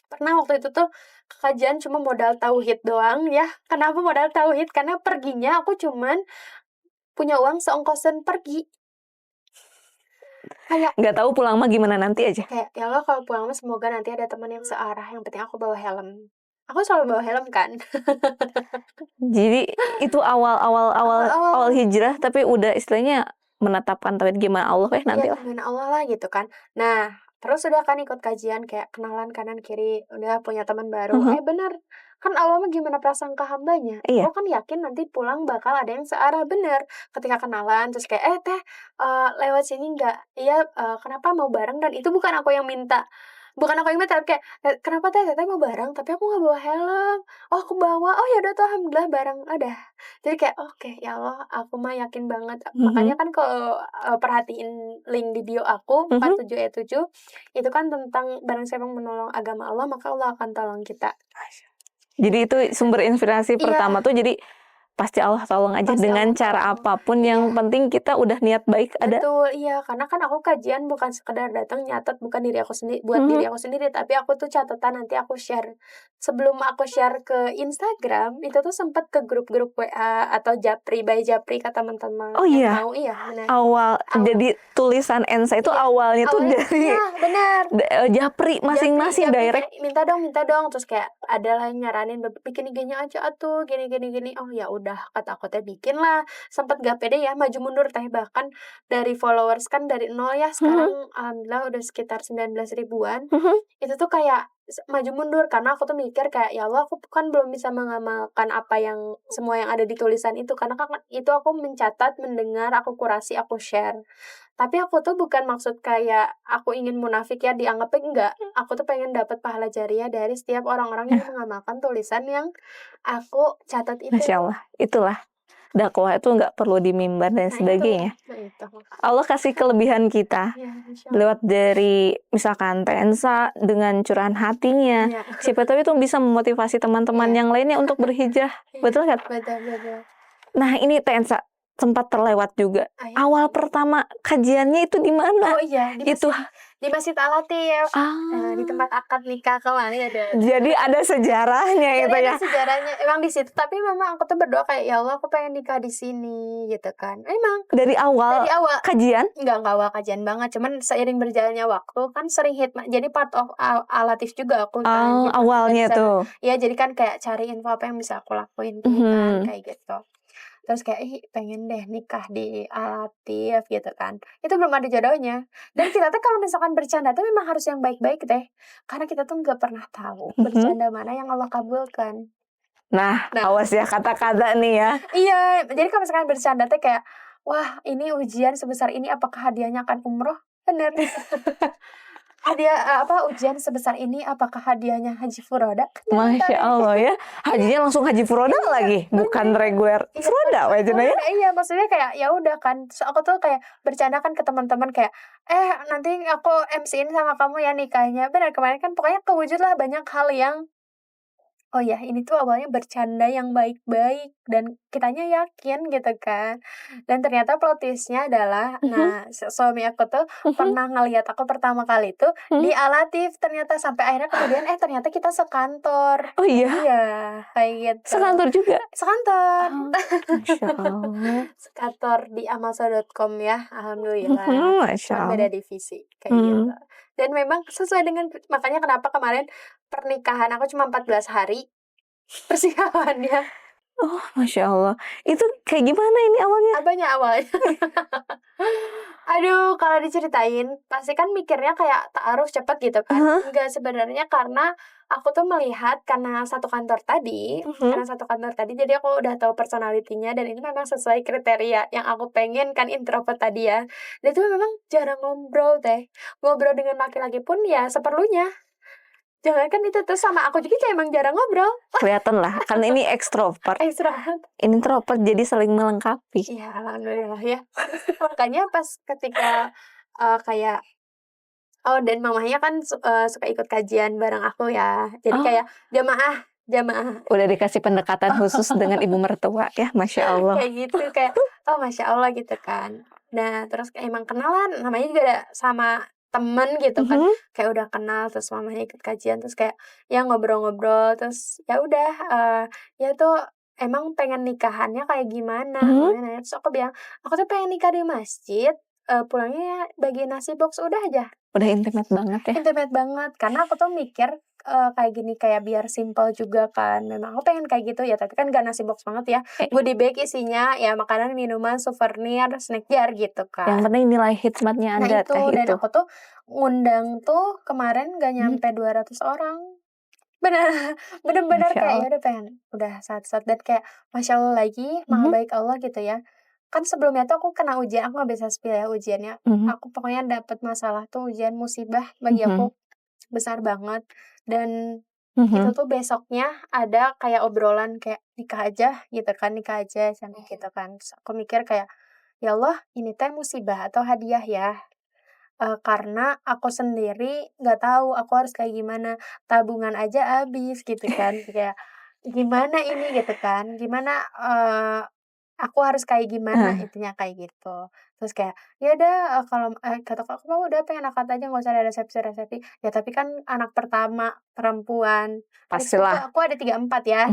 Pernah waktu itu tuh ke kajian cuma modal tauhid doang ya. Kenapa modal tauhid? Karena perginya aku cuman punya uang seongkosan pergi. Kayak nggak tahu pulang mah gimana nanti aja. Kayak ya Allah kalau pulang mah semoga nanti ada teman yang searah. Yang penting aku bawa helm. Aku selalu bawa helm kan. Jadi itu awal hijrah tapi udah istilahnya menetapkan tauhid gimana Allah nanti ya, lah. gimana Allah lah gitu kan. Nah Terus udah kan ikut kajian kayak kenalan kanan kiri, udah punya teman baru. Bener, kan Allah mah gimana prasangka hambanya. Iya. Aku kan yakin nanti pulang bakal ada yang searah, bener. Ketika kenalan terus kayak, teh lewat sini nggak? Iya, kenapa mau bareng? Dan itu bukan aku yang minta. Bukan aku yang minta, kayak, kenapa teh mau bareng? Tapi aku nggak bawa helm. Oh aku bawa, oh ya udah tuh alhamdulillah bareng. Udah. Jadi kayak, oke ya Allah, aku mah yakin banget. Makanya kan kalau perhatiin link di bio aku, 47 ayat 7, itu kan tentang barang siapa yang menolong agama Allah, maka Allah akan tolong kita. Jadi itu sumber inspirasi Iya. pertama tuh, jadi pasti Allah tolong aja Pasti dengan Allah cara tolong. apapun, yang Iya. penting kita udah niat baik ada. Betul, iya. Karena kan aku kajian bukan sekedar datang nyatet bukan diri aku sendiri, buat diri aku sendiri, tapi aku tuh catatan nanti aku share. Sebelum aku share ke Instagram, itu tuh sempat ke grup-grup WA atau Japri by Japri ke teman-teman Oh yang iya, mau. Iya, benar. awal jadi tulisan Ensa itu Iya, awalnya tuh awalnya dari iya, benar. Japri masing-masing Japri direct. kayak, minta dong, terus kayak ada lah yang nyaranin bikin IG-nya aja atuh, gini gini gini. Oh ya udah, kata aku teh bikin lah. Sempet gak pede ya maju mundur teh, bahkan dari followers kan dari 0 ya, sekarang alhamdulillah udah sekitar 19 ribuan. Itu tuh kayak maju mundur karena aku tuh mikir kayak, ya Allah aku kan belum bisa mengamalkan apa yang semua yang ada di tulisan itu, karena kan itu aku mencatat, mendengar, aku kurasi, aku share. Tapi aku tuh bukan maksud kayak aku ingin munafik ya, dianggapnya enggak. Aku tuh pengen dapat pahala jariah dari setiap orang-orang yang mengamalkan tulisan yang aku catat itu. Masya Allah, itulah dakwah itu nggak perlu di mimbar dan sebagainya. Itu. Allah kasih kelebihan kita Ya, Masya Allah. lewat dari misalkan Tensa dengan curahan hatinya. Iya. Siapa tahu itu bisa memotivasi teman-teman Iya. yang lainnya untuk berhijrah. Betul kan? Betul. Nah, ini Tensa sempat terlewat juga. Iya. Awal pertama kajiannya itu di mana? Oh iya, di Masjid Al-Latif. Di tempat akad nikah kemarin ada. Jadi ada sejarahnya Jadi itu ya. ada sejarahnya emang di situ, tapi memang aku tuh berdoa kayak, ya Allah aku pengen nikah di sini gitu kan. Emang Dari awal kajian? enggak awal kajian banget, cuman seiring berjalannya waktu kan sering hikmah. Jadi part of Al-Latif juga aku kan. Awalnya tuh. Ya jadi kan kayak cari info apa yang bisa aku lakuin kan, kayak gitu. Terus kayak, pengen deh nikah di Al-Latif gitu kan. Itu belum ada jodohnya. Dan kita tuh kalau misalkan bercanda tuh memang harus yang baik-baik deh. Karena kita tuh nggak pernah tahu bercanda mana yang Allah kabulkan. Nah, awas ya kata-kata nih ya. Iya, jadi kalau misalkan bercanda tuh kayak, wah ini ujian sebesar ini apakah hadiahnya akan umroh? Bener. Ujian sebesar ini apakah hadiahnya haji furoda? Masya Allah ya, hajinya langsung haji furoda lagi, bukan reguler furoda wajahnya ya. Iya, maksudnya kayak ya udah kan. Terus aku tuh kayak bercanda kan ke teman-teman kayak, nanti aku MC-in sama kamu ya nikahnya. Benar, kemarin kan pokoknya kewujud lah banyak hal yang, oh ya ini tuh awalnya bercanda yang baik-baik dan kitanya yakin gitu kan. Dan ternyata plot twist-nya adalah, nah suami aku tuh pernah ngeliat aku pertama kali tuh di Al-Latif ternyata, sampai akhirnya kemudian ternyata kita sekantor. Oh iya? Iya, kayak gitu. Sekantor juga? Sekantor. Masya Allah. Sekantor di amalsa.com ya, alhamdulillah. Masya Cuma Allah. beda divisi kayak gitu. Dan memang sesuai dengan, makanya kenapa kemarin pernikahan aku cuma 14 hari persiapannya. Oh, Masya Allah. Itu kayak gimana ini awalnya? Apanya awalnya? Aduh, kalau diceritain pasti kan mikirnya kayak ta'aruf cepet gitu kan. Enggak, sebenarnya karena aku tuh melihat karena satu kantor tadi, jadi aku udah tahu personalitinya dan ini memang sesuai kriteria yang aku pengen kan, introvert tadi ya. Dan itu memang jarang ngobrol teh. Ngobrol dengan laki-laki pun ya seperlunya. Jangankan itu tuh sama aku juga emang jarang ngobrol. Kelihatan lah, kan ini ekstrovert. Ekstrovert. Ini introvert, jadi saling melengkapi. Iya, alhamdulillah ya. Makanya pas ketika kayak, dan mamanya kan suka ikut kajian bareng aku ya. Jadi kayak jamaah. Udah dikasih pendekatan khusus dengan ibu mertua ya, Masya Allah. Kayak gitu, kayak Masya Allah gitu kan. Nah, terus emang kenalan, namanya juga ada sama temen gitu kan. Kayak udah kenal, terus mamanya ikut kajian, terus kayak ya ngobrol-ngobrol, terus ya udah, ya tuh emang pengen nikahannya kayak gimana. Terus aku bilang, aku tuh pengen nikah di masjid, pulangnya bagi nasi box udah aja. Udah intimate banget ya. Intimate banget, karena aku tuh mikir kayak gini, kayak biar simple juga kan. Memang aku pengen kayak gitu ya, tapi kan gak nasi box banget ya. Goodie bag isinya ya makanan, minuman, souvenir, snack jar gitu Yang kan. penting nilai hikmatnya Nah ada itu, teh dan itu. aku tuh ngundang tuh kemarin gak nyampe 200 orang. Bener-bener Masya kayak ya Allah. udah pengen udah saat-saat dan kayak Masya Allah lagi, maha baik Allah gitu ya. Kan sebelumnya tuh aku kena ujian, aku nggak bisa spill ya ujiannya. Aku pokoknya dapet masalah tuh ujian musibah bagi aku besar banget. Dan itu tuh besoknya ada kayak obrolan kayak nikah aja gitu kan, nikah aja sampai gitu kan. Terus aku mikir kayak, ya Allah ini teh musibah atau hadiah ya. Karena aku sendiri nggak tahu aku harus kayak gimana, tabungan aja habis gitu kan, kayak gimana ini gitu kan, gimana, aku harus kayak gimana, intinya kayak gitu. Terus kayak, "Ya udah, kalau" kata aku mah udah pengen akad aja nggak usah ada resepsi-resepsi. Ya tapi kan anak pertama, perempuan, di situ tuh Pastilah. aku ada 3 4 ya,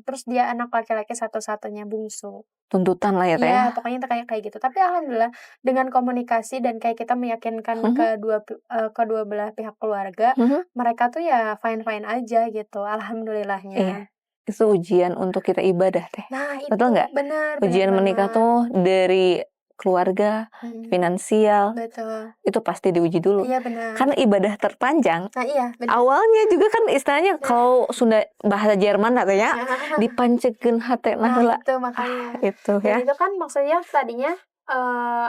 terus dia anak laki-laki satu-satunya bungsu. Tuntutan lah ya teh ya. Iya, pokoknya itu kayak kayak gitu. Tapi alhamdulillah dengan komunikasi dan kayak kita meyakinkan kedua belah pihak keluarga, mereka tuh ya fine-fine aja gitu, Iya, alhamdulillahnya. itu ujian untuk kita ibadah teh. Nah itu, Betul nggak? bener bener Ujian menikah banget. tuh dari keluarga, finansial, Betul. itu pasti diuji dulu. Iya bener. Kan ibadah terpanjang, Nah iya, bener. awalnya juga kan istilahnya kalau Sunda bahasa Jerman katanya dipancekeun hatena Nah heula. itu makanya. Itu Dan ya. itu kan maksudnya tadinya,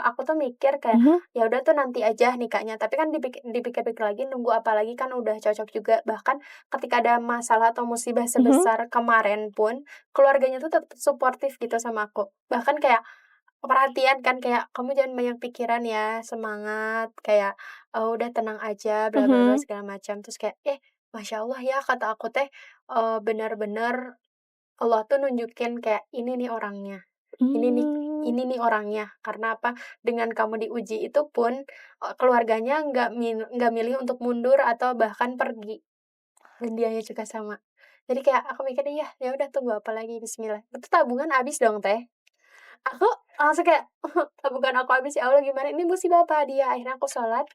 aku tuh mikir kayak, ya udah tuh nanti aja nikahnya, tapi kan dipikir-pikir lagi nunggu apa lagi kan udah cocok juga. Bahkan ketika ada masalah atau musibah sebesar kemarin pun, keluarganya tuh tetap suportif gitu sama aku. Bahkan kayak perhatian kan kayak, "Kamu jangan banyak pikiran ya, semangat," kayak, "Udah tenang aja, bla bla bla," segala macam. Terus kayak, Masya Allah ya," kata aku teh, bener-bener Allah tuh nunjukin kayak, "Ini nih orangnya, ini nih Mmm. ini nih orangnya." Karena apa, dengan kamu diuji itu pun, keluarganya nggak milih untuk mundur atau bahkan pergi, dan dianya juga sama. Jadi kayak aku mikir, "Iya, ya udah tunggu apa lagi, bismillah." Itu tabungan habis dong, Teh. Aku langsung kayak, tabungan aku habis, ya Allah gimana ini musibah apa hadiah? Akhirnya aku sholat,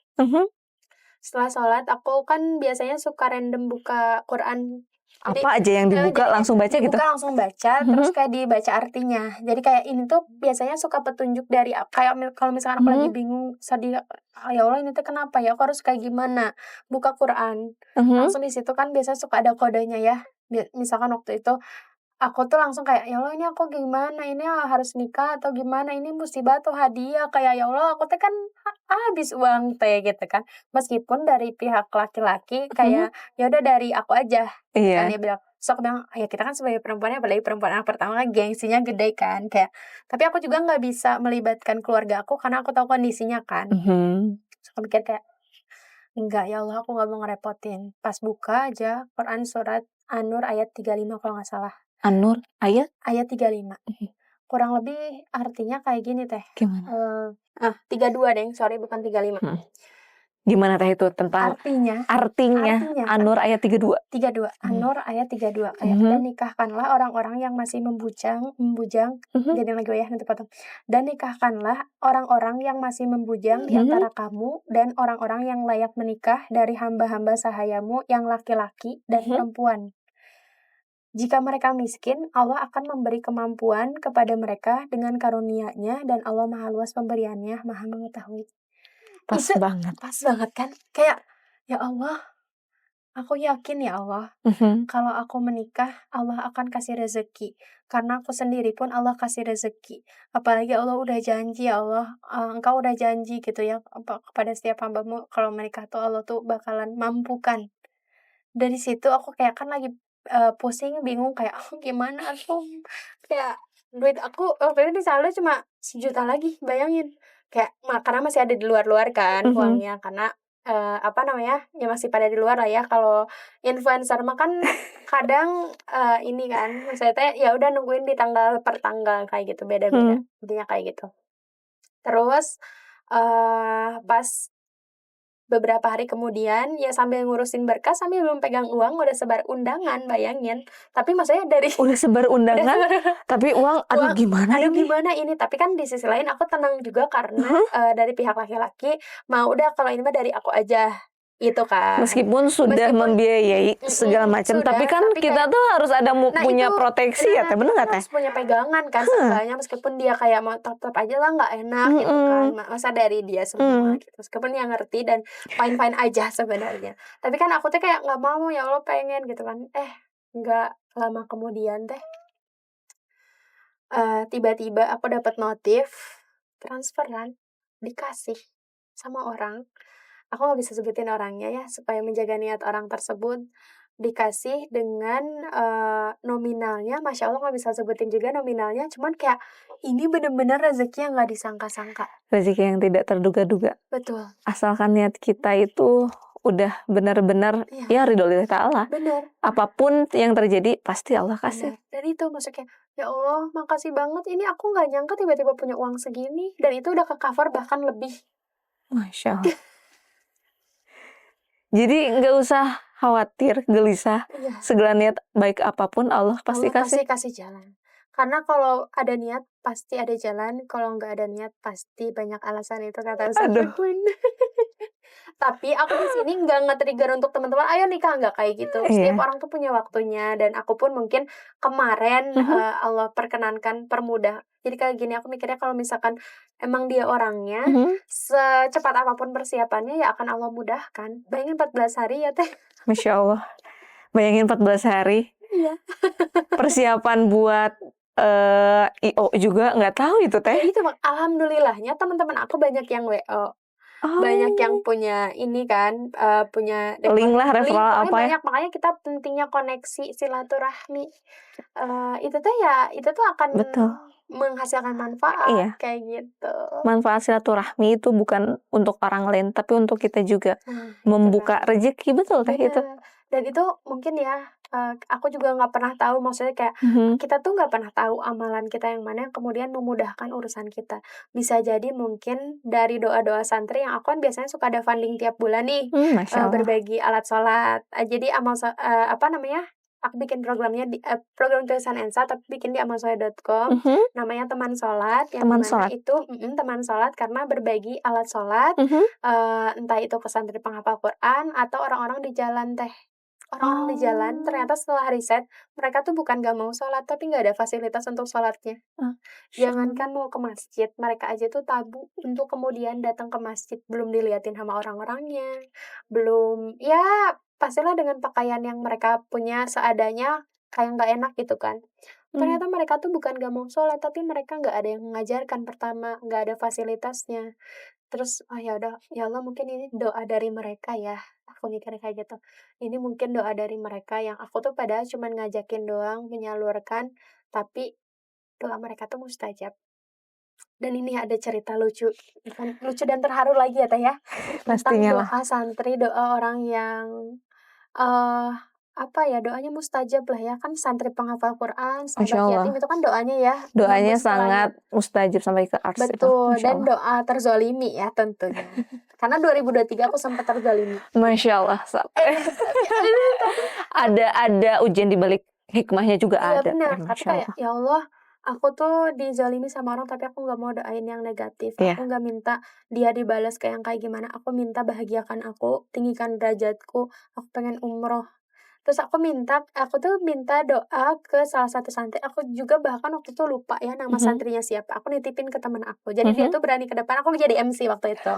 setelah sholat aku kan biasanya suka random buka Quran. Jadi Apa aja yang dibuka jadi kayak langsung baca gitu? dibuka langsung baca, terus kayak dibaca artinya. Jadi kayak ini tuh biasanya suka petunjuk dari kayak kalau misalkan aku lagi bingung, sedih, "Ya Allah ini tuh kenapa ya? Aku harus kayak gimana?" Buka Quran, langsung di situ kan biasanya suka ada kodenya ya. Misalkan waktu itu aku tuh langsung kayak, "Ya Allah ini aku gimana? Ini harus nikah atau gimana? Ini musibah atau hadiah?" Kayak, "Ya Allah aku teh kan habis uang teh," gitu kan. Meskipun dari pihak laki-laki kayak, "Ya udah dari aku aja," gitu kan Iya. dia bilang. Terus aku bilang, "Ya kita kan sebagai perempuan ya, apalagi perempuan anak pertama kan gengsinya gede kan," kayak tapi aku juga nggak bisa melibatkan keluarga aku karena aku tahu kondisinya kan. Terus aku mikir kayak, "Enggak ya Allah aku nggak mau ngerepotin." Pas buka aja Quran surat An-Nur ayat 35 kalau nggak salah. An-Nur ayat? Ayat 35. Kurang lebih artinya kayak gini Teh, Gimana? 32 deng, sorry bukan 35. Gimana teh itu tentang Artinya artinya artinya An-Nur ayat 32? 32, An-Nur ayat 32 kayak, "Dan nikahkanlah orang-orang yang masih membujang," jadi lagi ya nanti potong. "Dan nikahkanlah orang-orang yang masih membujang di antara kamu dan orang-orang yang layak menikah dari hamba-hamba sahayamu yang laki-laki dan perempuan. Jika mereka miskin, Allah akan memberi kemampuan kepada mereka dengan karunia-Nya dan Allah Maha Luas pemberiannya, Maha Mengetahui." Pas Itu banget. pas banget kan? Kayak, ya Allah, aku yakin ya Allah, kalau aku menikah, Allah akan kasih rezeki. Karena aku sendiri pun Allah kasih rezeki. Apalagi Allah udah janji ya Allah, Engkau udah janji gitu ya, kepada setiap hamba-Mu kalau menikah tuh Allah tuh bakalan mampukan. Dari situ aku kayak kan lagi, pusing, bingung kayak, gimana tuh?" Kayak duit aku waktu itu di saldo cuma 1.000.000 lagi, bayangin. Kayak karena masih ada di luar-luar kan uangnya, karena, apa namanya, ya masih pada di luar lah ya. Kalau influencer mah kan kadang, ini kan, maksudnya teh ya udah nungguin di tanggal per tanggal kayak gitu, beda-beda, intinya kayak gitu. Terus, pas beberapa hari kemudian ya sambil ngurusin berkas sambil belum pegang uang udah sebar undangan, bayangin. Tapi maksudnya dari Udah sebar udah undangan, sebar tapi uang, aduh uang, gimana aduh ini? gimana ini, tapi kan di sisi lain aku tenang juga karena dari pihak laki-laki mau udah kalau ini mah dari aku aja gitu kan. Meskipun sudah Meskipun membiayai segala macam, tapi sudah, kan tapi kita kayak tuh harus ada nah punya itu, proteksi ya, nah Teh, bener kita nggak, kan Teh? harus punya pegangan kan seenggaknya meskipun dia kayak mau tetap aja lah nggak enak gitu kan, Mm-mm. masa dari dia semua gitu, meskipun dia ngerti dan fine-fine aja sebenarnya. Tapi kan aku tuh kayak nggak mau, ya Allah pengen gitu kan. Nggak lama kemudian teh tiba-tiba aku dapat notif transferan dikasih sama orang. Aku nggak bisa sebutin orangnya ya, supaya menjaga niat orang tersebut. Dikasih dengan, nominalnya, Masya Allah nggak bisa sebutin juga nominalnya, cuman kayak ini bener-bener rezeki yang nggak disangka-sangka. Rezeki yang tidak terduga-duga. Betul, Asalkan niat kita itu udah benar-benar iya, ya ridho ta'ala. bener Apapun yang terjadi pasti Allah kasih. bener. Dan itu maksudnya, ya Allah makasih banget, ini aku nggak nyangka tiba-tiba punya uang segini, dan itu udah ke-cover bahkan lebih. Masya Allah. Jadi nggak usah khawatir, gelisah. Iya. Segala niat baik apapun Allah pasti Allah pasti kasih. kasih jalan. Karena kalau ada niat pasti ada jalan, kalau nggak ada niat pasti banyak alasan, itu kata Ustaz Aduh. Ridwan. Tapi aku di sini nggak nge-trigger untuk teman-teman, "Ayo nikah," nggak kayak gitu. Setiap Iya. orang tuh punya waktunya dan aku pun mungkin kemarin, Allah perkenankan permudah. Jadi kayak gini, aku mikirnya kalau misalkan emang dia orangnya, secepat apapun persiapannya ya akan Allah mudahkan. Bayangin 14 hari ya, Teh. Masya Allah. Bayangin 14 hari. Iya. Persiapan buat IO juga nggak tahu itu, Ya Teh. itu, alhamdulillahnya teman-teman aku banyak yang WO. Banyak yang Oh. punya ini kan, punya Link lah, link, referral pokoknya apa ya. banyak. Makanya kita pentingnya koneksi silaturahmi. Itu tuh ya, itu tuh akan Betul. menghasilkan manfaat, Iya. kayak gitu. Manfaat silaturahmi itu bukan untuk orang lain, tapi untuk kita juga. Nah, itu Membuka kan. rezeki, betul Teh itu. Bener. Dan itu mungkin ya, aku juga nggak pernah tahu, maksudnya kayak kita tuh nggak pernah tahu amalan kita yang mana yang kemudian memudahkan urusan kita. Bisa jadi mungkin dari doa-doa santri yang aku kan biasanya suka ada funding tiap bulan nih, Masya Allah. berbagi alat sholat. Jadi apa namanya, aku bikin programnya di program tulisan Ensa tapi bikin di amalsoleh.com. Namanya Teman Sholat, yang Teman dimana sholat. itu teman sholat karena berbagi alat sholat, entah itu ke santri penghafal Quran atau orang-orang di jalan, Teh. Orang-orang di jalan ternyata setelah riset, mereka tuh bukan gak mau sholat, tapi nggak ada fasilitas untuk sholatnya. Jangankan mau ke masjid, mereka aja tuh tabu untuk kemudian datang ke masjid, belum diliatin sama orang-orangnya, belum ya pastilah dengan pakaian yang mereka punya seadanya, kayak nggak enak gitu kan. Ternyata mereka tuh bukan gak mau sholat, tapi mereka nggak ada yang mengajarkan pertama, nggak ada fasilitasnya. Terus, oh ya udah, ya Allah mungkin ini doa dari mereka ya, aku mikirnya kayak gitu. Ini mungkin doa dari mereka yang aku tuh padahal cuman ngajakin doang, menyalurkan, tapi doa mereka tuh mustajab. Dan ini ada cerita lucu, bukan lucu dan terharu lagi ya, Teh, ya. Tentang Pastinya lah. doa santri, doa orang yang, eee, apa ya, doanya mustajab lah ya. Kan santri penghafal Quran, Masya sahabat Allah. yatim itu kan doanya ya, Doanya menembus ke langit. sangat mustajab sampai ke ars itu. Betul, Masya dan Allah. doa terzolimi ya tentunya. Karena 2023 aku sempat terzolimi. Masya Allah. Ada ujian di balik hikmahnya juga Iya ada. benar, tapi Masya kayak, Allah. ya Allah, aku tuh dizalimi sama orang tapi aku nggak mau doain yang negatif. Iya. Aku nggak minta dia dibalas kayak yang kayak gimana. Aku minta bahagiakan aku, tinggikan derajatku. Aku pengen umroh. Terus aku tuh minta doa ke salah satu santri. Aku juga bahkan waktu itu lupa ya nama santrinya siapa. Aku nitipin ke teman aku. Jadi dia tuh berani ke depan. Aku jadi MC waktu itu.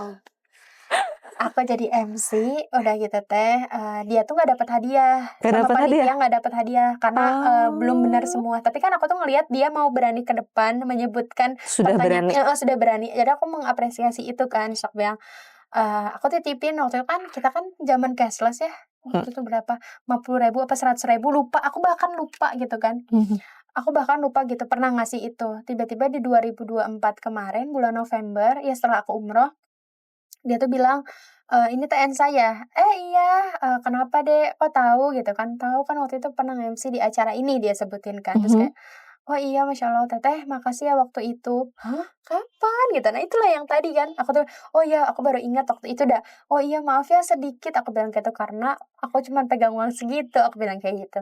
Aku jadi MC, udah gitu Teh, dia tuh nggak dapat hadiah, Nggak sama dapet panitia hadiah? nggak dapat hadiah karena belum benar Oh. semua. Tapi kan aku tuh ngelihat dia mau berani ke depan menyebutkan Sudah berani. sudah berani. Jadi aku mengapresiasi itu kan, sok bilang, aku titipin waktu itu kan kita kan zaman cashless ya. Waktu itu berapa? 50.000 apa 100.000 lupa. Aku bahkan lupa gitu kan. Aku bahkan lupa gitu pernah ngasih itu. Tiba-tiba di 2024 kemarin bulan November, ya setelah aku umroh, dia tuh bilang, "Ini TN saya." Iya, kenapa Dek? Kok tahu?" Gitu kan. "Tahu kan waktu itu pernah nge-MC di acara ini," dia sebutin kan. Terus kayak, "Oh iya, Masya Allah Teteh, makasih ya waktu itu." "Hah? Kapan?" Gitu. Nah itulah yang tadi kan, aku tuh, "Oh iya, aku baru ingat waktu itu dah. Oh iya, maaf ya sedikit," aku bilang gitu, "karena aku cuman pegang uang segitu," aku bilang kayak gitu.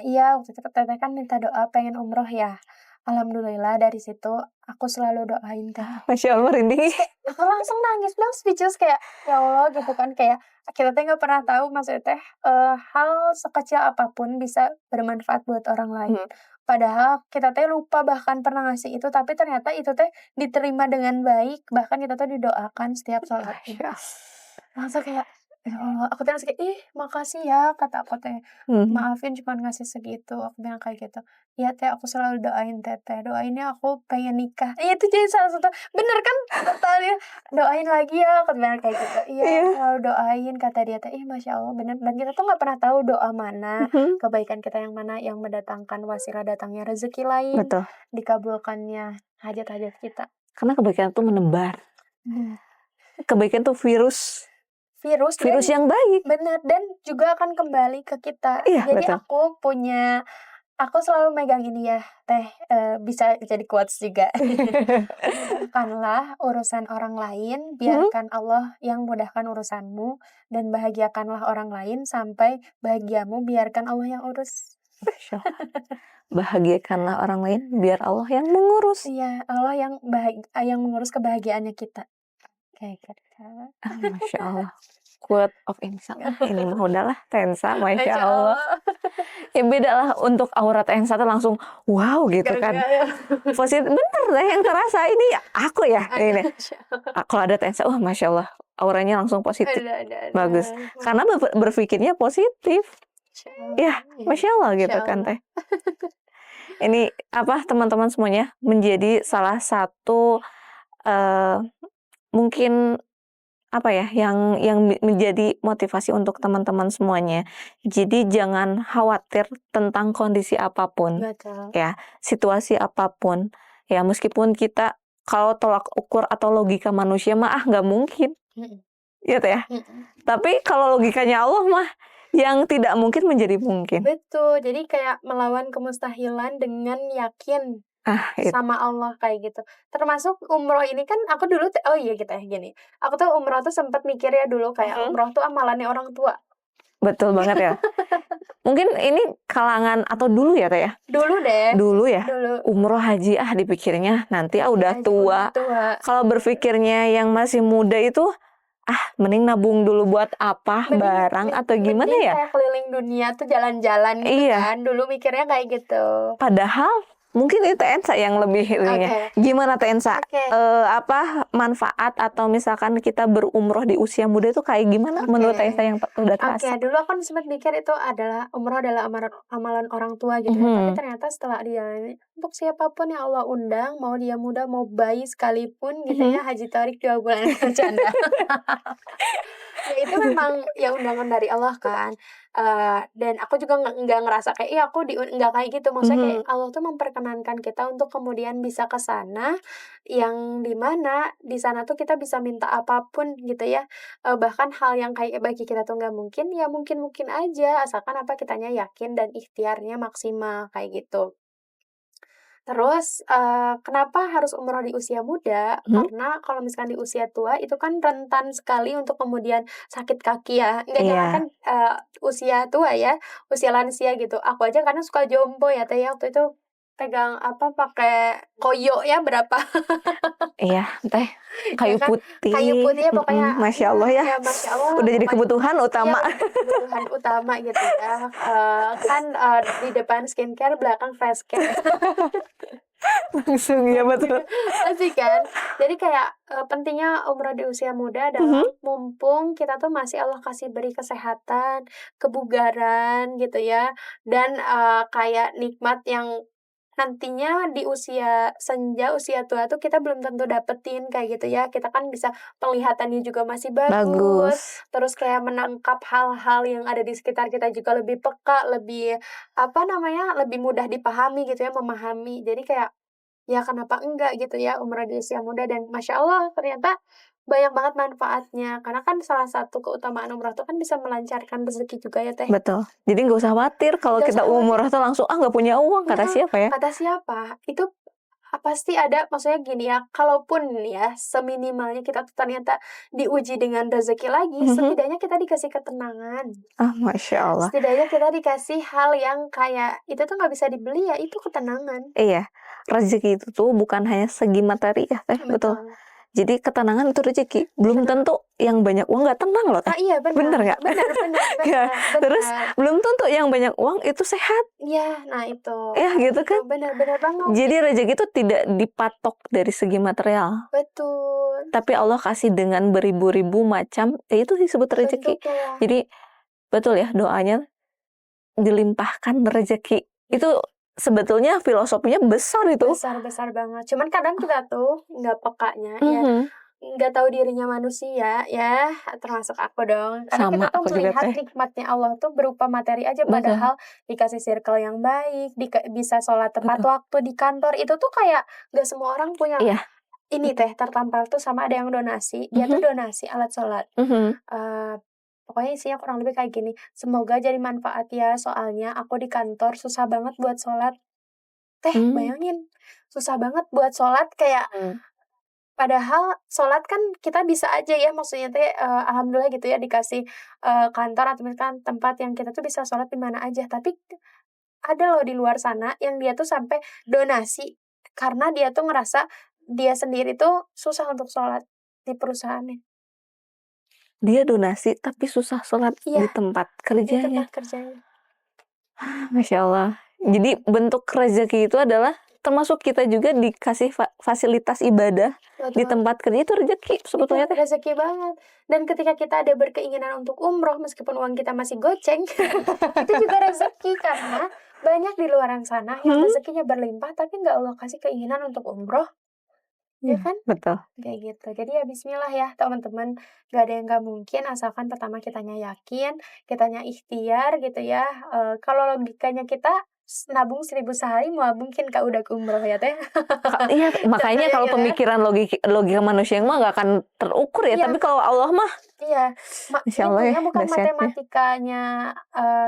Iya, waktu itu Teteh kan minta doa pengen umroh ya. Alhamdulillah dari situ aku selalu doain Teh. Masya Allah merinding. Terus kayak aku langsung nangis, bilang speechless kayak, "Ya Allah," gitu kan, kayak kita teh nggak pernah tahu maksudnya teh, hal sekecil apapun bisa bermanfaat buat orang lain. Hmm, Padahal kita teh lupa bahkan pernah ngasih itu, tapi ternyata itu teh diterima dengan baik, bahkan kita tuh didoakan setiap sholatnya. Masya Allah. Langsung kayak, ya Allah, aku tuh langsung kayak, "Ih, makasih ya," kata aku teh. Hmm. "Maafin cuman ngasih segitu," aku bilang kayak gitu. "Iya Teh, aku selalu doain Teteh, doainnya aku pengen nikah." Itu jadi salah satu bener kan kata "Doain lagi ya," aku bilang kayak gitu. "Iya, Iya. selalu doain," kata dia teh. Ih, Masya Allah bener, dan kita tuh nggak pernah tahu doa mana, Mhm. kebaikan kita yang mana yang mendatangkan wasilah datangnya rezeki lain, Betul. dikabulkannya hajat-hajat kita. Karena kebaikan itu menebar. Bener. Kebaikan tuh virus, Virus dan virus yang baik. bener, dan juga akan kembali ke kita. Iya, Jadi betul. aku selalu megang ini ya, Teh, bisa jadi quotes juga. "Mudahkanlah urusan orang lain, Mhm. biarkan Allah yang mudahkan urusanmu, dan bahagiakanlah orang lain sampai bahagiamu biarkan Allah yang urus." Masya Allah. Bahagiakanlah orang lain biar Allah yang mengurus. Iya, Allah yang mengurus kebahagiaannya kita, kayak gitu. Masya Allah. Quote of insya Allah. Ini mah udahlah Tensa, Masya Masya Allah. Allah. Ya beda lah untuk aura Tensa tuh langsung wow gitu kan. Gak ya. Positif, bener deh yang terasa ini aku ya. Ini. Masya Allah. Kalau ada Tensa, wah Masya Allah. Auranya langsung positif. Ada. Bagus. Karena berpikirnya positif. Masya Allah. Ya, Iya. Masya Allah gitu Masya kan Allah. Teh. Ini apa teman-teman semuanya menjadi salah satu eh, mungkin apa ya yang menjadi motivasi untuk teman-teman semuanya. Jadi jangan khawatir tentang kondisi apapun, Betul. ya, situasi apapun. Ya, meskipun kita kalau tolak ukur atau logika manusia mah nggak mungkin, Mhm. gitu ya. Mhm. Tapi kalau logikanya Allah mah yang tidak mungkin menjadi mungkin. Betul, jadi kayak melawan kemustahilan dengan yakin Itu. sama Allah kayak gitu. Termasuk umroh ini kan aku dulu oh iya kita gini, aku tuh umroh tuh sempet mikir ya dulu kayak Mhm. umroh tuh amalannya orang tua. Betul banget ya. Mungkin ini kalangan atau dulu ya Teh ya? Dulu deh, Dulu ya, dulu. umroh haji dipikirnya nanti udah Haji tua. udah tua. Kalau berpikirnya yang masih muda itu, mending nabung dulu buat apa, Mending barang atau gimana mending ya? kayak keliling dunia tuh jalan-jalan gitu Iya, kan. Dulu mikirnya kayak gitu. padahal mungkin itu Ensa yang lebih ininya. Oke. Gimana Teh Ensa? Oke. Manfaat atau misalkan kita berumroh di usia muda itu kayak gimana menurut Oke. Ensa yang udah Oke, terasa? dulu aku sempat mikir itu adalah umroh adalah amalan orang tua gitu ya, tapi Mhm. ternyata setelah dijalani untuk siapapun yang Allah undang, mau dia muda, mau bayi sekalipun gitu Mhm. ya, haji tarik 2 bulan bercanda. Ya itu memang ya undangan dari Allah kan, dan aku juga nggak ngerasa kayak, "Ih aku nggak kayak gitu." Maksudnya kayak Mhm. Allah tuh memperkenankan kita untuk kemudian bisa ke sana, yang di mana di sana tuh kita bisa minta apapun gitu ya, bahkan hal yang kayak bagi kita tuh nggak mungkin, ya mungkin-mungkin aja, asalkan apa, kitanya yakin dan ikhtiarnya maksimal, kayak gitu. Terus, kenapa harus umroh di usia muda? Mhm. Karena kalau misalkan di usia tua itu kan rentan sekali untuk kemudian sakit kaki ya, nggak Iya. jangankan, usia tua ya, usia lansia gitu. Aku aja kadang suka jompo ya, Teh, ya, waktu itu pegang apa, pakai koyo ya berapa Iya, Teh, ya kayu kan, putih, kayu putih ya pokoknya Masya ya Allah ya, ya Masya Allah udah jadi pokoknya kebutuhan iya utama. udah kebutuhan utama gitu ya, kan, di depan skincare, belakang face care. Langsung, ya betul. Asik kan? Jadi kayak, pentingnya umroh di usia muda adalah Mhm. mumpung kita tuh masih Allah kasih beri kesehatan, kebugaran gitu ya, dan, kayak nikmat yang nantinya di usia senja, usia tua tuh kita belum tentu dapetin kayak gitu ya. Kita kan bisa penglihatannya juga masih bagus, Bagus. terus kayak menangkap hal-hal yang ada di sekitar kita juga lebih peka, lebih, apa namanya, lebih mudah dipahami gitu ya, memahami. Jadi kayak ya kenapa enggak gitu ya umrah di usia muda dan Masya Allah ternyata banyak banget manfaatnya. Karena kan salah satu keutamaan umroh tuh kan bisa melancarkan rezeki juga ya, Teh. Betul. Jadi nggak usah khawatir kalau Nggak kita usah khawatir. umroh tuh langsung, "Ah, nggak punya uang," kata Heeh, siapa ya? kata siapa? Itu pasti ada, maksudnya gini ya, kalaupun ya seminimalnya kita tuh ternyata diuji dengan rezeki lagi, Mhm. setidaknya kita dikasih ketenangan. Ah, Masya Allah. Setidaknya kita dikasih hal yang kayak itu tuh nggak bisa dibeli ya, itu ketenangan. Iya, rezeki itu tuh bukan hanya segi materi ya, Teh, betul. Betul. Jadi ketenangan itu rezeki. Belum Benar. tentu yang banyak uang nggak tenang loh, Teh. Iya benar, Bener nggak? benar benar Ya, benar terus benar. belum tentu yang banyak uang itu sehat, Iya, nah itu. ya Nah gitu itu kan. benar benar banget. Jadi rezeki itu tidak dipatok dari segi material, Betul. tapi Allah kasih dengan beribu-ribu macam, ya itu disebut rezeki. Bentuknya. Jadi betul ya doanya dilimpahkan rezeki. Itu sebetulnya filosofinya besar itu. Besar-besar banget. Cuman kadang kita tuh nggak pekanya ya, Mhm. nggak tahu dirinya manusia ya, termasuk aku dong. Karena Sama kita tuh aku juga, melihat Teh. nikmatnya Allah tuh berupa materi aja, Betul, padahal dikasih circle yang baik, bisa sholat tepat betul. waktu di kantor, itu tuh kayak nggak semua orang punya. Iya, Ini betul. Teh, tertampal tuh sama ada yang donasi, dia tuh Mhm, donasi alat sholat. mhm, Eee, pokoknya isinya kurang lebih kayak gini, "Semoga jadi manfaat ya, soalnya aku di kantor susah banget buat sholat." Teh, mmm, bayangin, susah banget buat sholat kayak mmm. padahal sholat kan kita bisa aja ya, maksudnya teh, alhamdulillah gitu ya dikasih, kantor atau misalkan tempat yang kita tuh bisa sholat di mana aja. Tapi ada loh di luar sana yang dia tuh sampai donasi, karena dia tuh ngerasa dia sendiri tuh susah untuk sholat di perusahaannya. Dia donasi tapi susah sholat Iya, di tempat di tempat kerjanya. kerjanya. Masya Allah. Jadi bentuk rezeki itu adalah termasuk kita juga dikasih fasilitas ibadah di Betul. tempat kerja itu rezeki Itu sebetulnya, Teh. rezeki banget. Dan ketika kita ada berkeinginan untuk umroh meskipun uang kita masih goceng, itu juga rezeki karena banyak di luaran sana yang Mhm. rezekinya berlimpah tapi nggak Allah kasih keinginan untuk umroh, ya Iya, kan? betul. Kayak gitu. Jadi ya bismillah ya teman-teman, nggak ada yang nggak mungkin asalkan pertama kitanya yakin, kitanya ikhtiar gitu ya. Kalau logikanya kita nabung 1.000 sehari mau mungkin Kak udah ke umroh ya Teh. Iya, makanya kalau Kebayang ya? pemikiran logika manusia mah nggak akan terukur ya, tapi Iya. kalau Allah mah Iya, Masya Allah ya intinya bukan dahsyatnya. matematikanya,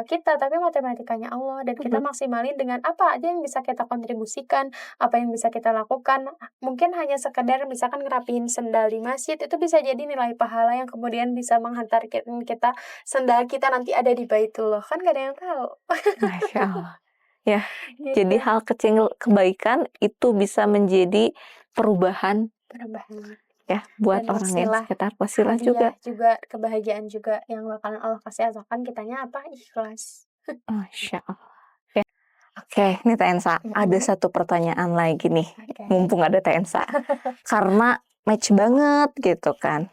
kita, tapi matematikanya Allah dan kita Mhm. maksimalin dengan apa aja yang bisa kita kontribusikan, apa yang bisa kita lakukan. Mungkin hanya sekedar misalkan ngerapihin sendal di masjid, itu bisa jadi nilai pahala yang kemudian bisa menghantarkan kita sendal kita nanti ada di Baitullah, kan gak ada yang tahu. Masya Allah. Ya, Gitu, jadi hal kecil kebaikan itu bisa menjadi perubahan bener banget. ya buat Dan orang yang wasilah, sekitar, wasilah hadiah juga. juga, kebahagiaan juga yang bakalan Allah kasih asalkan kitanya apa, ikhlas. Masya Allah. Ya. Oke, nih Teh Ensa, ada Mhm, satu pertanyaan lagi nih, oke. mumpung ada Teh Ensa. Karena match banget gitu kan.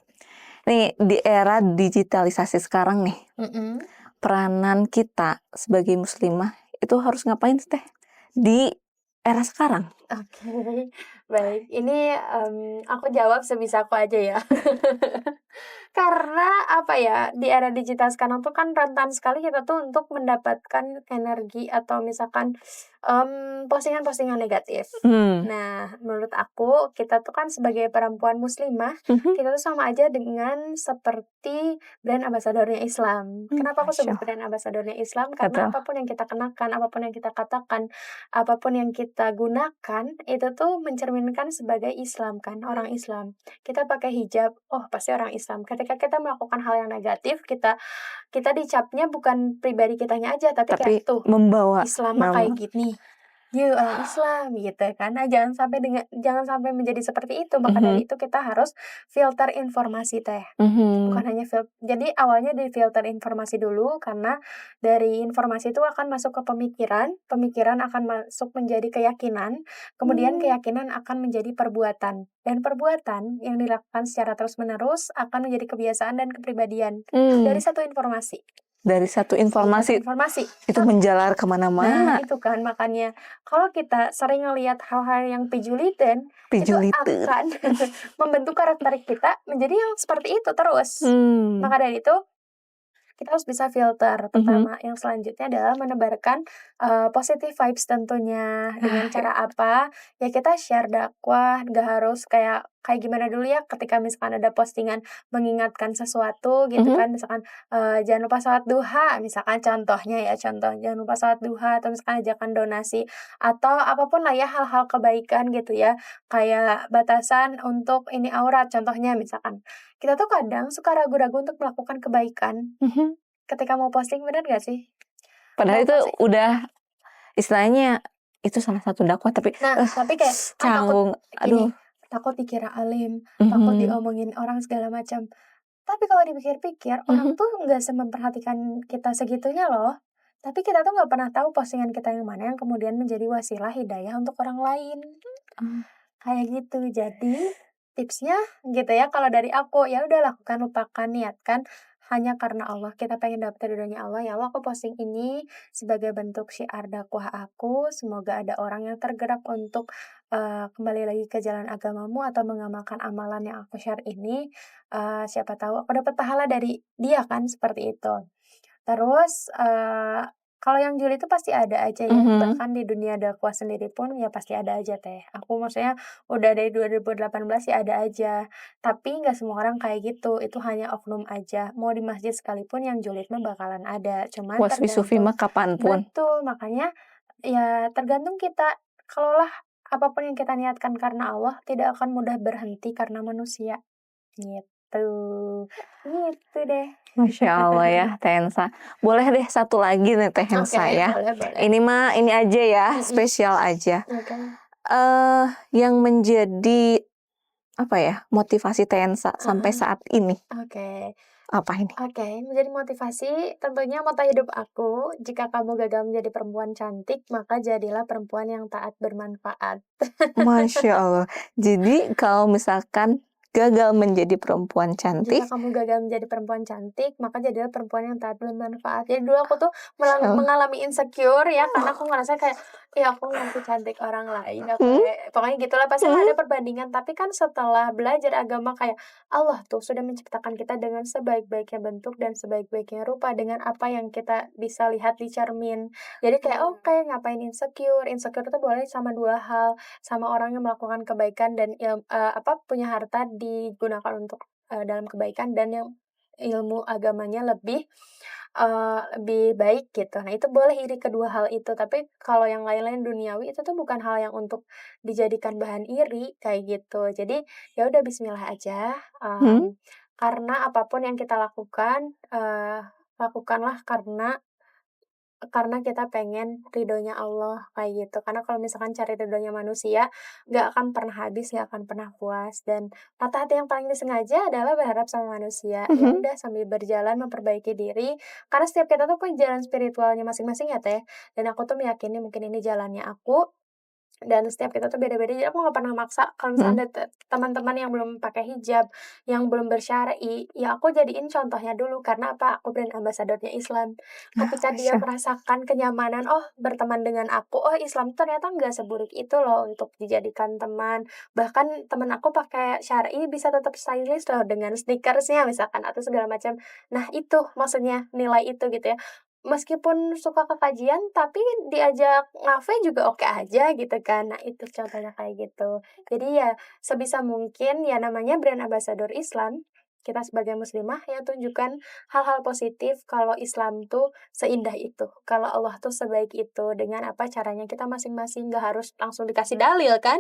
Nih, di era digitalisasi sekarang nih, Mhm. peranan kita sebagai muslimah itu harus ngapain sih, Teh? Di era sekarang? Oke, baik. Ini, aku jawab sebisaku aja ya. Karena apa ya, di era digital sekarang tuh kan rentan sekali kita tuh untuk mendapatkan energi atau misalkan, postingan-postingan negatif. Hmm. Nah, menurut aku, kita tuh kan sebagai perempuan muslimah, Mhm. kita tuh sama aja dengan seperti brand ambasadornya Islam. Kenapa aku Masya sebut Allah. brand ambasadornya Islam? Karena Betul. apapun yang kita kenakan, apapun yang kita katakan, apapun yang kita gunakan, itu tuh mencerminkan sebagai Islam kan, orang Islam. Kita pakai hijab, oh pasti orang Islam. Ketika kita melakukan hal yang negatif, kita kita dicapnya bukan pribadi kitanya aja, tapi Tapi kayak, "Tuh, membawa Islam mah nama. kayak gini, you orang Islam," gitu kan. Nah, jangan sampai menjadi seperti itu. Maka Mhm. dari itu kita harus filter informasi, Teh. Mhm. Bukan hanya jadi awalnya di-filter informasi dulu, karena dari informasi itu akan masuk ke pemikiran, pemikiran akan masuk menjadi keyakinan, kemudian Mmm. keyakinan akan menjadi perbuatan, dan perbuatan yang dilakukan secara terus-menerus akan menjadi kebiasaan dan kepribadian dari Mmm. satu informasi. Dari satu Dari satu informasi informasi. itu menjalar Nah, kemana-mana. itu kan makanya kalau kita sering ngelihat hal-hal yang pijuliten, itu Pijuliter. akan membentuk karakter kita menjadi yang seperti itu terus. Mmm. Maka dari itu, kita harus bisa filter. Mhm. Pertama, yang selanjutnya adalah menebarkan, positive vibes tentunya. Dengan Ah, ya. cara apa? Ya kita share dakwah, nggak harus kayak kayak gimana dulu ya ketika misalkan ada postingan mengingatkan sesuatu gitu kan, misalkan, jangan lupa sholat duha, misalkan contohnya ya, jangan lupa sholat duha atau misalkan ajakan donasi atau apapun lah ya hal-hal kebaikan gitu ya, kayak batasan untuk ini aurat contohnya misalkan. Kita tuh kadang suka ragu-ragu untuk melakukan kebaikan Mhm. ketika mau posting, bener gak sih? Padahal Mau itu posting udah istilahnya itu salah satu dakwah tapi, tapi kayak, takut canggung, aduh. gini, takut dikira alim, takut Mhm. diomongin orang segala macam. Tapi kalau dipikir-pikir, orang Mhm. tuh nggak memperhatikan kita segitunya loh. Tapi kita tuh nggak pernah tahu postingan kita yang mana yang kemudian menjadi wasilah hidayah untuk orang lain. Oh. Kayak gitu. Jadi, tipsnya gitu ya, kalau dari aku, ya udah lakukan, lupakan, niatkan hanya karena Allah. Kita pengen dapet ridhonya Allah, ya Allah aku posting ini sebagai bentuk syiar dakwah aku, semoga ada orang yang tergerak untuk, kembali lagi ke jalan agamamu atau mengamalkan amalan yang aku share ini, siapa tahu aku dapat pahala dari dia kan, seperti itu. Terus, kalau yang julid itu pasti ada aja ya, Mhm. bahkan di dunia dakwah sendiri pun ya pasti ada aja teh. Aku maksudnya udah dari 2018 ya ada aja, tapi nggak semua orang kayak gitu, itu hanya oknum aja. Mau di masjid sekalipun yang julid mah bakalan ada, cuman Waswi sufi tergantung mah kapanpun. betul, makanya ya tergantung kita. Kalaulah apapun yang kita niatkan karena Allah, tidak akan mudah berhenti karena manusia, gitu. Gitu deh. Masya Allah ya, Teh Ensa. Boleh deh satu lagi nih Teh Oke, Ensa ya. boleh boleh. Ini mah ini aja ya, Mhm, spesial aja. oke. Yang menjadi apa ya, motivasi Teh Ensa sampai Heeh, saat ini, oke. apa ini? Oke, menjadi motivasi tentunya moto hidup aku, "Jika kamu gagal menjadi perempuan cantik, maka jadilah perempuan yang taat bermanfaat." Masya Allah. Jadi kalau misalkan gagal menjadi perempuan Jika cantik, kamu gagal menjadi perempuan cantik, maka jadilah perempuan yang taat bermanfaat. Jadi dulu aku tuh Masya Allah. mengalami insecure ya, karena aku ngerasa kayak, "Ya aku nggak secantik orang lain," aku Hmm? kayak pokoknya gitulah, pastilah Hmm? ada perbandingan. Tapi kan setelah belajar agama kayak, Allah tuh sudah menciptakan kita dengan sebaik-baiknya bentuk dan sebaik-baiknya rupa, dengan apa yang kita bisa lihat di cermin. Jadi kayak, oke ngapain insecure, insecure itu boleh sama 2 hal, sama orang yang melakukan kebaikan dan punya harta digunakan untuk dalam kebaikan dan yang ilmu agamanya lebih baik gitu. Nah itu boleh iri kedua hal itu, tapi kalau yang lain-lain duniawi itu tuh bukan hal yang untuk dijadikan bahan iri, kayak gitu. Jadi ya udah bismillah aja, Hmm? karena apapun yang kita lakukan, lakukanlah karena kita pengen ridhonya Allah, kayak gitu. Karena kalau misalkan cari ridhonya manusia, nggak akan pernah habis, nggak akan pernah puas. Dan patah hati yang paling disengaja adalah berharap sama manusia. Ya Mhm. udah sambil berjalan memperbaiki diri, karena setiap kita tuh punya jalan spiritualnya masing-masing ya Teh. Dan aku tuh meyakini mungkin ini jalannya aku, dan setiap kita tuh beda-beda, jadi aku nggak pernah maksa kalau Hmm. misalnya ada teman-teman yang belum pakai hijab, yang belum bersyar'i, ya aku jadiin contohnya dulu, karena apa? Aku brand ambassador-nya Islam. Ah, Ketika dia Masya merasakan kenyamanan, "Oh, berteman dengan aku, oh Islam ternyata nggak seburuk itu loh untuk dijadikan teman." Bahkan teman aku pakai syar'i bisa tetap stylish loh dengan sneakers-nya misalkan atau segala macam. Nah itu maksudnya, nilai itu gitu ya. Meskipun suka ke kajian, tapi diajak ngafe juga oke aja gitu kan. Nah itu contohnya kayak gitu. Jadi ya sebisa mungkin ya namanya brand ambassador Islam, kita sebagai muslimah ya tunjukkan hal-hal positif kalau Islam tuh seindah itu, kalau Allah tuh sebaik itu, dengan apa caranya kita masing-masing, nggak harus langsung dikasih dalil kan.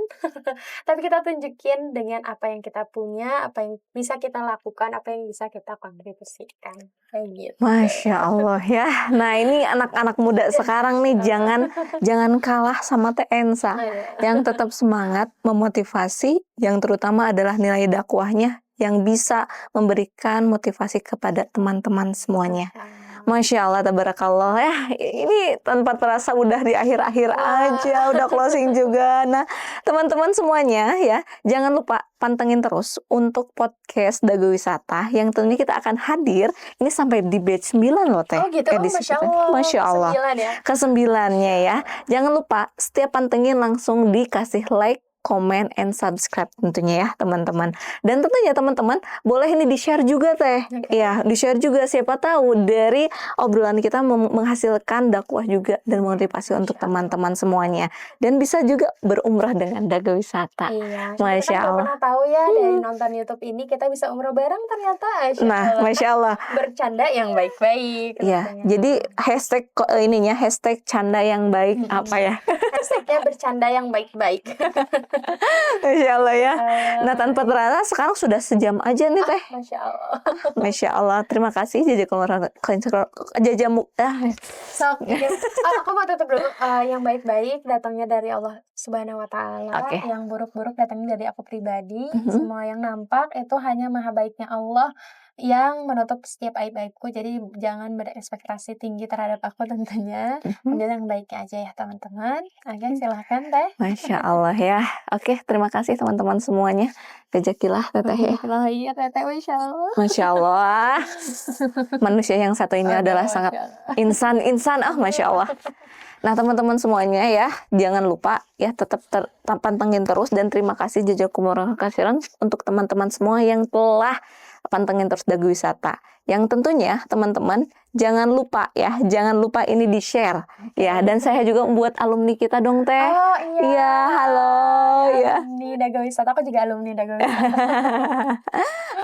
Tapi kita tunjukin dengan apa yang kita punya, apa yang bisa kita lakukan, apa yang bisa kita kontribusikan, kayak gitu. Masya Allah ya. Nah ini anak-anak muda sekarang nih jangan kalah sama Teh Ensa. Yang tetap semangat, memotivasi, yang terutama adalah nilai dakwahnya yang bisa memberikan motivasi kepada teman-teman semuanya. Masya Allah, tabarakallah ya. Ini tanpa terasa udah di akhir-akhir aja, udah closing juga. Nah, teman-teman semuanya ya, jangan lupa pantengin terus untuk podcast Dago Wisata yang tentunya kita akan hadir. Ini sampai di batch 9 loh Teh. Oh gitu, oh Edisi Masya kita. Allah, Masya Allah. ke-9 ya? Ke-9-nya ya. Jangan lupa setiap pantengin langsung dikasih like, comment, and subscribe tentunya ya teman-teman. Dan tentunya teman-teman boleh ini di-share juga Teh. Ya, di-share juga, siapa tahu dari obrolan kita menghasilkan dakwah juga dan motivasi untuk teman-teman semuanya. Dan bisa juga berumrah dengan Dago Wisata. Iya, kita Masya kan nggak Allah. pernah tahu ya dari nonton YouTube ini kita bisa umroh bareng ternyata. Nah, Masya Allah. Bercanda yang baik-baik. Ya, katanya. jadi hashtag canda yang baik apa ya? Hashtagnya bercanda yang baik-baik. Masya Allah ya. Nah, tanpa terasa sekarang sudah sejam aja nih Teh. Masya Allah. Masya Allah. Terima kasih jajamu. Sok, aku mau tutup dulu. Yang baik-baik datangnya dari Allah Subhanahu Wa Taala. Oke. Yang buruk-buruk datangnya dari aku pribadi. Semua yang nampak itu hanya maha baiknya Allah yang menutup setiap aib-aibku. Jadi jangan berekspektasi tinggi terhadap aku tentunya. Ambil yang baiknya aja ya teman-teman. Oke, silahkan Teh. Masya Allah ya. Oke, terima kasih teman-teman semuanya. Jazakilah Teteh ya. Iya Teteh, Masya Allah. Masya Allah. Manusia yang satu ini adalah sangat insan. Masya Allah. Nah teman-teman semuanya ya, jangan lupa ya tetap pantengin terus, dan terima kasih jazakumullah khairan untuk teman-teman semua yang telah pantengin terus Dago Wisata. Yang tentunya teman-teman jangan lupa ini di-share ya, dan saya juga membuat alumni kita dong Teh. Oh iya. Iya, halo ya. Alumni Dago Wisata, aku juga alumni Dago Wisata.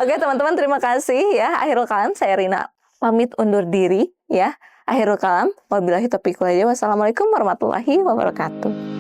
Oke teman-teman, terima kasih ya. Akhirul kalam, saya Rina pamit undur diri ya. Akhirul kalam, wabillahi taufiq wal hidayah. Wassalamualaikum warahmatullahi wabarakatuh.